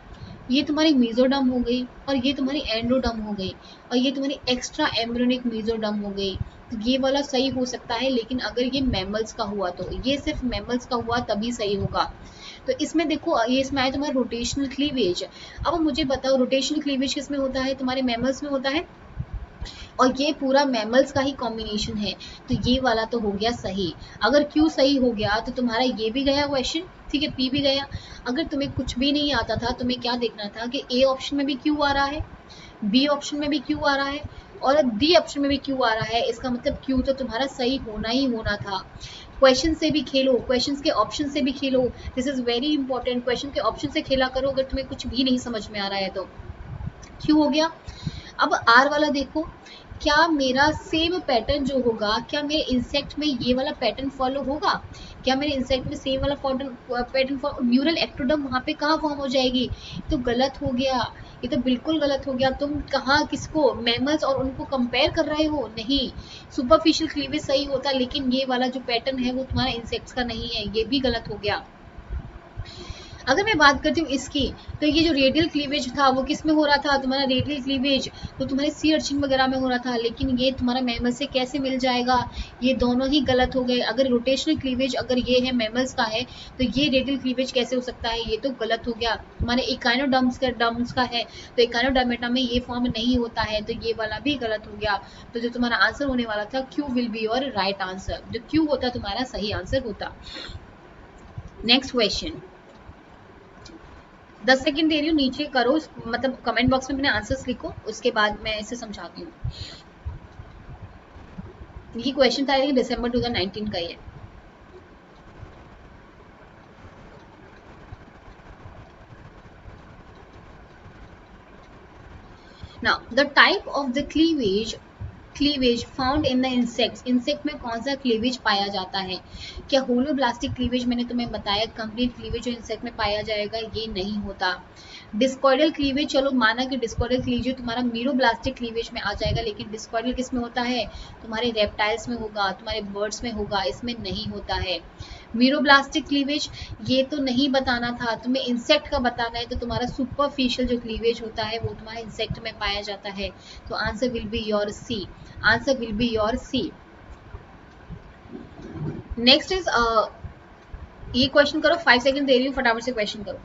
ये तुम्हारी मेसोडर्म हो गई, और ये तुम्हारी एंडोडर्म हो गई, और ये तुम्हारी एक्स्ट्रा एम्ब्रियोनिक मेसोडर्म हो गई. तो ये वाला सही हो सकता है, लेकिन अगर ये मैमल्स का हुआ तो, ये सिर्फ मैमल्स का हुआ तभी सही होगा. तो इसमें देखो, ये इसमें आया तुम्हारा रोटेशनल क्लीवेज. अब मुझे बताओ रोटेशनल क्लीवेज किस में होता है? तुम्हारे मैमल्स में होता है, और ये पूरा मैमल्स का ही कॉम्बिनेशन है, तो ये वाला तो हो गया सही. अगर क्यू सही हो गया तो तुम्हारा ये भी गया क्वेश्चन, ठीक है, पी भी गया. अगर तुम्हें कुछ भी नहीं आता था, तुम्हें क्या देखना था कि ए ऑप्शन में भी क्यू आ रहा है, बी ऑप्शन में भी क्यू आ रहा है, और डी ऑप्शन में भी क्यू आ रहा है. इसका मतलब क्यू तो तुम्हारा सही होना ही होना था. क्वेश्चन से भी खेलो, क्वेश्चन के ऑप्शन से भी खेलो, this is very important. Question के ऑप्शन से खेला करो अगर तुम्हें कुछ भी नहीं समझ में आ रहा है तो. क्यू हो गया. अब आर वाला देखो, क्या मेरा सेम पैटर्न जो होगा, क्या मेरे इंसेक्ट में ये वाला पैटर्न फॉलो होगा? क्या मेरे इंसेक्ट में सेम वाला पैटर्न? न्यूरल एक्टोडर्म वहाँ पे कहाँ फॉर्म हो जाएगी? तो गलत हो गया, ये तो बिल्कुल गलत हो गया. तुम कहाँ किसको, मैमल्स और उनको कंपेयर कर रहे हो? नहीं, सुपरफिशियल क्लीवेज सही होता, लेकिन ये वाला जो पैटर्न है वो तुम्हारा इंसेक्ट्स का नहीं है, ये भी गलत हो गया. अगर मैं बात करती हूँ इसकी, तो ये जो रेडियल क्लीवेज था वो किस में हो रहा था? तुम्हारा रेडियल क्लीवेज तो तुम्हारे सी अर्चिन वगैरह में हो रहा था, लेकिन ये तुम्हारा मैमल से कैसे मिल जाएगा? ये दोनों ही गलत हो गए. अगर रोटेशनल क्लीवेज अगर ये है मैमल्स का है, तो ये रेडियल क्लीवेज कैसे हो सकता है? ये तो गलत हो गया. तुम्हारे इकाइनोडर्म्स का है, तो इकाइनोडर्मेटा में ये फॉर्म नहीं होता है, तो ये वाला भी गलत हो गया. तो जो तुम्हारा आंसर होने वाला था Q will be your right answer. जो क्यू होता तुम्हारा सही आंसर होता. Next question. 10 सेकंड दे रही हूँ, नीचे करो, मतलब कमेंट बॉक्स में मैंने आंसर्स लिखो, उसके बाद मैं इसे समझाती हूँ। ये क्वेश्चन था दिसंबर 2019 का ही है। Now, the type of the cleavage found in the insects, insect में कौन सा क्लीवेज पाया जाता है? क्या होलोब्लास्टिक क्लीवेज मैंने तुम्हें बताया कंप्लीट क्लीवेज जो इंसेक्ट में पाया जाएगा, ये नहीं होता। डिस्कॉइडल क्लीवेज, चलो माना कि डिस्कॉइडल क्लीवेज तुम्हारा मीरोब्लास्टिक क्लीवेज में आ जाएगा, लेकिन डिस्कॉइडल किस में होता है? तुम्हारे रेप्टाइल्स में होगा, तुम्हारे बर्ड्स में होगा, इसमें नहीं होता है। मीरोब्लास्टिक क्लीवेज ये तो नहीं बताना था तुम्हें, इंसेक्ट का बताना है, तो तुम्हारा सुपरफिशियल जो क्लीवेज होता है वो तुम्हारा इंसेक्ट में पाया जाता है। तो answer will be your C, answer will be your C. Next is ये क्वेश्चन करो, 5 सेकंड दे रही हूँ, फटाफट से क्वेश्चन करो।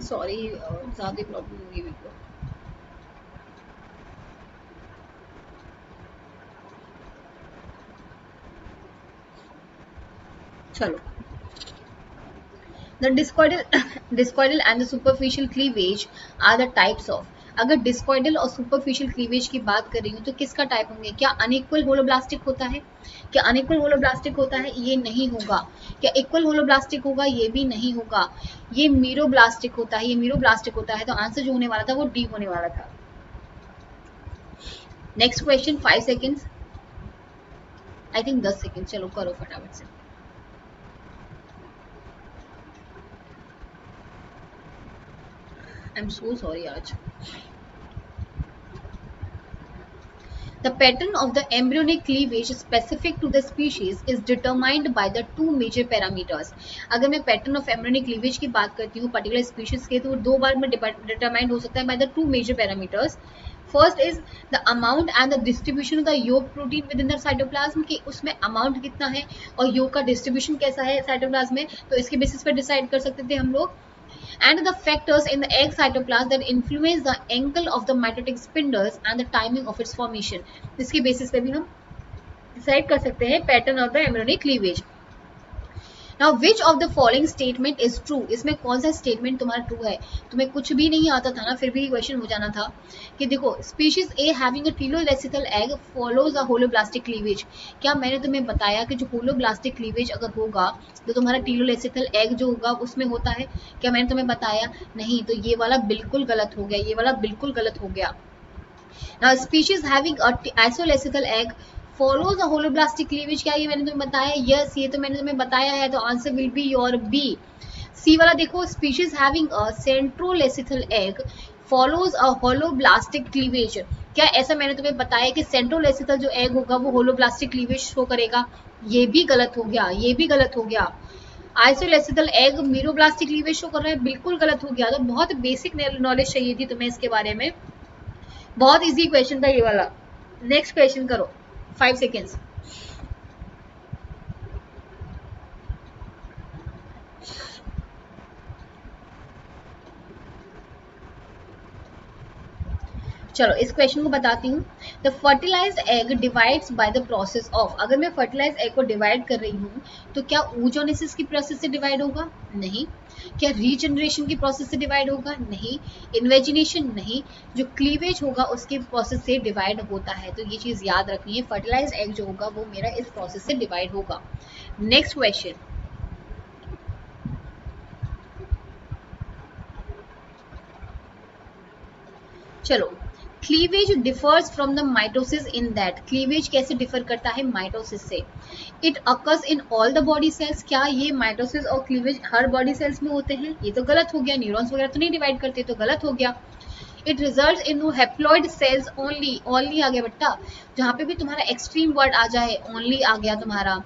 सॉरी, ज्यादा प्रॉब्लम होगी मेरे को। चलो, the discoidal and the superficial cleavage are the types of. अगर डिस्कॉइडल और सुपरफिशियल क्लीवेज की बात कर रही हूँ तो किसका टाइप होंगे? क्या अनइक्वल होलोब्लास्टिक होता है? क्या अनइक्वल होलोब्लास्टिक होता है? ये नहीं होगा। क्या इक्वल होलोब्लास्टिक होगा? ये भी नहीं होगा। ये मीरोब्लास्टिक होता है, ये मीरोब्लास्टिक होता है। तो आंसर जो होने वाला था वो डी होने वाला था। Next question, 5 second, I think 10 second, चलो करो फटाफट से। आई एम सो सॉरी आज। The pattern of the embryonic cleavage specific to the species is determined by the two major parameters. अगर मैं pattern of embryonic cleavage की बात करती हूँ particular species के, तो दो बार में determined हो सकता है by the two major parameters. First is the amount and the distribution of the yolk protein within the cytoplasm, कि उसमें amount कितना है और yolk का distribution कैसा है cytoplasm में, तो इसके basis पर decide कर सकते थे हम लोग। and the factors in the egg cytoplasm that influence the angle of the mitotic spindles and the timing of its formation. इसके बेसिस पे भी हम डिसाइड कर सकते हैं pattern of the embryonic cleavage. Now which of the following statement is true? इसमें कौन सा स्टेटमेंट तुम्हारा ट्रू है? तुम्हें कुछ भी नहीं आता था ना, फिर भी क्वेश्चन हो जाना था कि देखो, species A having a telolecithal egg follows a holoblastic cleavage. क्या मैंने तुम्हें बताया कि जो होलोब्लास्टिक क्लीवेज अगर होगा तो तुम्हारा टीलोलेसिथल एग जो होगा उसमें होता है? क्या मैंने तुम्हें बताया? नहीं। तो ये वाला बिल्कुल गलत हो गया, ये वाला बिल्कुल गलत हो गया। Now, species having a isoleucical egg follows a holoblastic cleavage, क्या ये मैंने तुम्हें बताया? यस, ये तो मैंने तुम्हें बताया है, तो answer will be your B. C वाला देखो, species having a centroleucical egg follows a holoblastic cleavage, क्या ऐसा मैंने तुम्हें बताया कि सेंट्रोलेसिथल जो एग होगा वो होलोब्लास्टिक क्लीवेज शो करेगा? ये भी गलत हो गया, ये भी गलत हो गया। आइसोलेसिथल एग मीरोब्लास्टिक क्लीवेज शो कर रहा है, बिल्कुल गलत हो गया। तो बहुत बेसिक नॉलेज चाहिए थी तुम्हें इसके बारे में, बहुत इजी क्वेश्चन था ये वाला। नेक्स्ट क्वेश्चन करो, 5 सेकेंड्स। चलो इस क्वेश्चन को बताती हूँ। The fertilised egg divides by the process of. अगर मैं फर्टिलाइज एग को डिवाइड कर रही हूँ तो क्या oogenesis की प्रोसेस से डिवाइड होगा? नहीं। क्या रीजनरेशन की प्रोसेस से डिवाइड होगा? नहीं। इन्वेजिनेशन? नहीं। जो क्लीवेज होगा उसकी प्रोसेस से डिवाइड होता है। तो ये चीज याद रखनी है, फर्टिलाइज्ड एग जो होगा वो मेरा इस प्रोसेस से डिवाइड होगा। नेक्स्ट क्वेश्चन, चलो, cleavage differs from the mitosis in that. Cleavage कैसे डिफर करता है माइटोसिस से? It occurs in all the body cells. क्या ये माइटोसिस और क्लीवेज हर बॉडी सेल्स में होते हैं? ये तो गलत हो गया, न्यूरॉन्स वगैरह तो नहीं डिवाइड करते, तो गलत हो गया। It result in haploid cells only. Only आ गया बेटा, जहाँ पे भी तुम्हारा एक्सट्रीम वर्ड आ जाए, ओनली आ गया तुम्हारा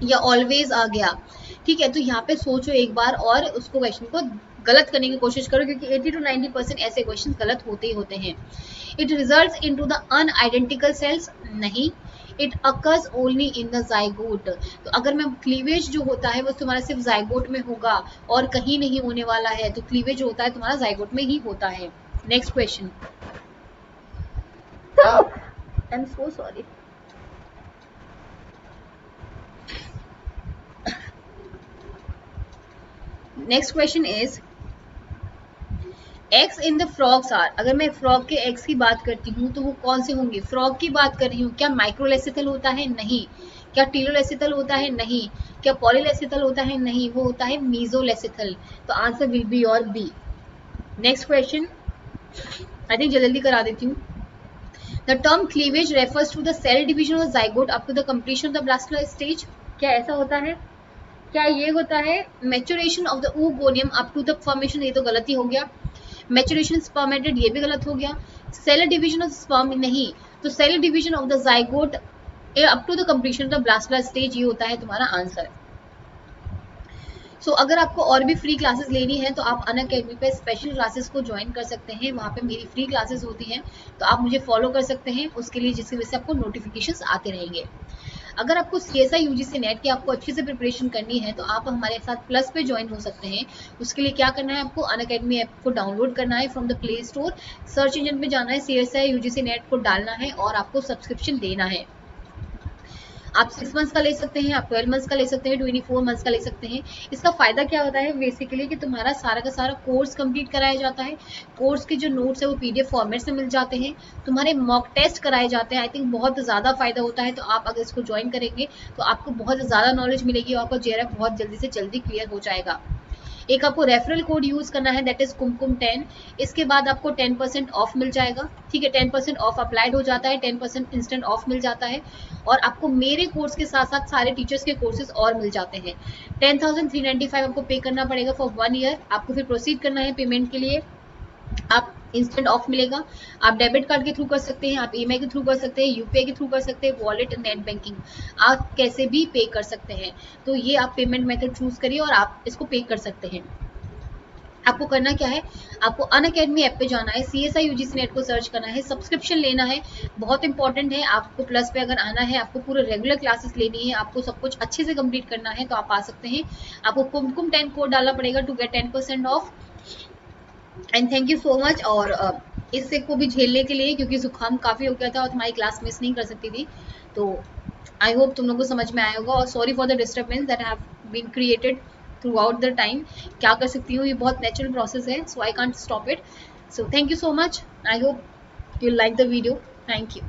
या ऑलवेज आ गया। ठीक है, तो यहाँ पे सोचो एक बार और उसको क्वेश्चन को गलत करने की कोशिश करो, क्योंकि 80 to 90% ऐसे क्वेश्चन गलत होते ही होते हैं। It results into the unidentical cells, नहीं। It occurs only in the zygote, तो अगर मैं क्लीवेज जो होता है वो तुम्हारा सिर्फ जाइगोट में होगा और कहीं नहीं होने वाला है, तो क्लीवेज होता है तुम्हारा जाइगोट में ही होता है। Next question, I am so sorry. Next question is eggs in the frogs are, अगर मैं फ्रॉग के एग्स की बात करती हूँ तो वो कौन से होंगे? फ्रॉग की बात कर रही हूँ, क्या माइक्रोलेसिथल होता है? नहीं। क्या टीलोलेसिथल होता है? नहीं। क्या पॉलीलेसिथल होता है? नहीं, वो होता है मीजोलेसिथल। तो answer will be your B. Next question, I think जल्दी करा देती हूँ। The term cleavage refers to the cell division of zygote up to the completion of the blastula stage, क्या ऐसा होता है? क्या ये होता है maturation of the oogonia up to the formation? ये तो गलत ही हो गया। मैच्योरेशन स्पर्मेटेड, ये भी गलत हो गया। सेल डिवीजन ऑफ स्पर्म, नहीं। तो cell division of the zygote up to the completion of the blastula stage, ये होता है तुम्हारा आंसर। सो अगर आपको और भी फ्री क्लासेस लेनी है तो आप अनअकैडमी पे स्पेशल क्लासेस को ज्वाइन कर सकते हैं, वहाँ पे मेरी फ्री क्लासेस होती हैं, तो आप मुझे फॉलो कर सकते हैं उसके लिए, जिसकी वजह से आपको नोटिफिकेशंस आते रहेंगे। अगर आपको CSI UGC नेट की आपको अच्छे से प्रिपरेशन करनी है तो आप हमारे साथ प्लस पे ज्वाइन हो सकते हैं। उसके लिए क्या करना है, आपको अनअकैडमी ऐप को डाउनलोड करना है from the play store, search engine पे जाना है, CSI UGC नेट को डालना है और आपको सब्सक्रिप्शन लेना है। आप 6 मंथ्स का ले सकते हैं, आप 12 मंथ्स का ले सकते हैं, 24 मंथ्स का ले सकते हैं। इसका फ़ायदा क्या होता है बेसिकली कि तुम्हारा सारा का सारा कोर्स कंप्लीट कराया जाता है, कोर्स के जो नोट्स है वो PDF फॉर्मेट से मिल जाते हैं, तुम्हारे मॉक टेस्ट कराए जाते हैं। आई थिंक बहुत ज़्यादा फ़ायदा होता है, तो आप अगर इसको ज्वाइन करेंगे तो आपको बहुत ज़्यादा नॉलेज मिलेगी और आपका JRF बहुत जल्दी से जल्दी क्लियर हो जाएगा। एक आपको रेफरल कोड यूज़ करना है, दैट इज कुमकुम 10। इसके बाद आपको 10% ऑफ मिल जाएगा, ठीक है। 10% ऑफ अप्लाइड हो जाता है, 10% इंस्टेंट ऑफ मिल जाता है, और आपको मेरे कोर्स के साथ साथ सारे टीचर्स के कोर्सेज और मिल जाते हैं। 10,395 आपको पे करना पड़ेगा फॉर 1 ईयर। आपको फिर प्रोसीड करना है पेमेंट के लिए, आप इंस्टेंट ऑफ मिलेगा। आप डेबिट कार्ड के थ्रू कर सकते हैं, आप EMI के थ्रू कर सकते हैं, UPI के थ्रू कर सकते हैं, वॉलेट, नेट बैंकिंग, आप कैसे भी पे कर सकते हैं। तो ये आप पेमेंट मेथड चूज करिए और आप इसको पे कर सकते हैं। आपको करना क्या है, आपको अनअकैडमी ऐप पे जाना है, CSI UGC नेट को सर्च करना है, सब्सक्रिप्शन लेना है, बहुत इंपॉर्टेंट है। आपको प्लस पे अगर आना है, आपको पूरे रेगुलर क्लासेस लेनी है, आपको सब कुछ अच्छे से कंप्लीट करना है, तो आप आ सकते हैं। आपको कुमकुम 10 कोड डालना पड़ेगा to get 10% off. And thank you so much. और इससे को भी झेलने के लिए, क्योंकि जुकाम काफ़ी हो गया था और तुम्हारी क्लास मिस नहीं कर सकती थी, तो आई होप तुम लोगों को समझ में आया होगा। और sorry for the disturbance that have been created throughout the time. क्या कर सकती हूँ, ये बहुत नेचुरल प्रोसेस है, so I can't stop it. So thank you so much, I hope you like the video, thank you.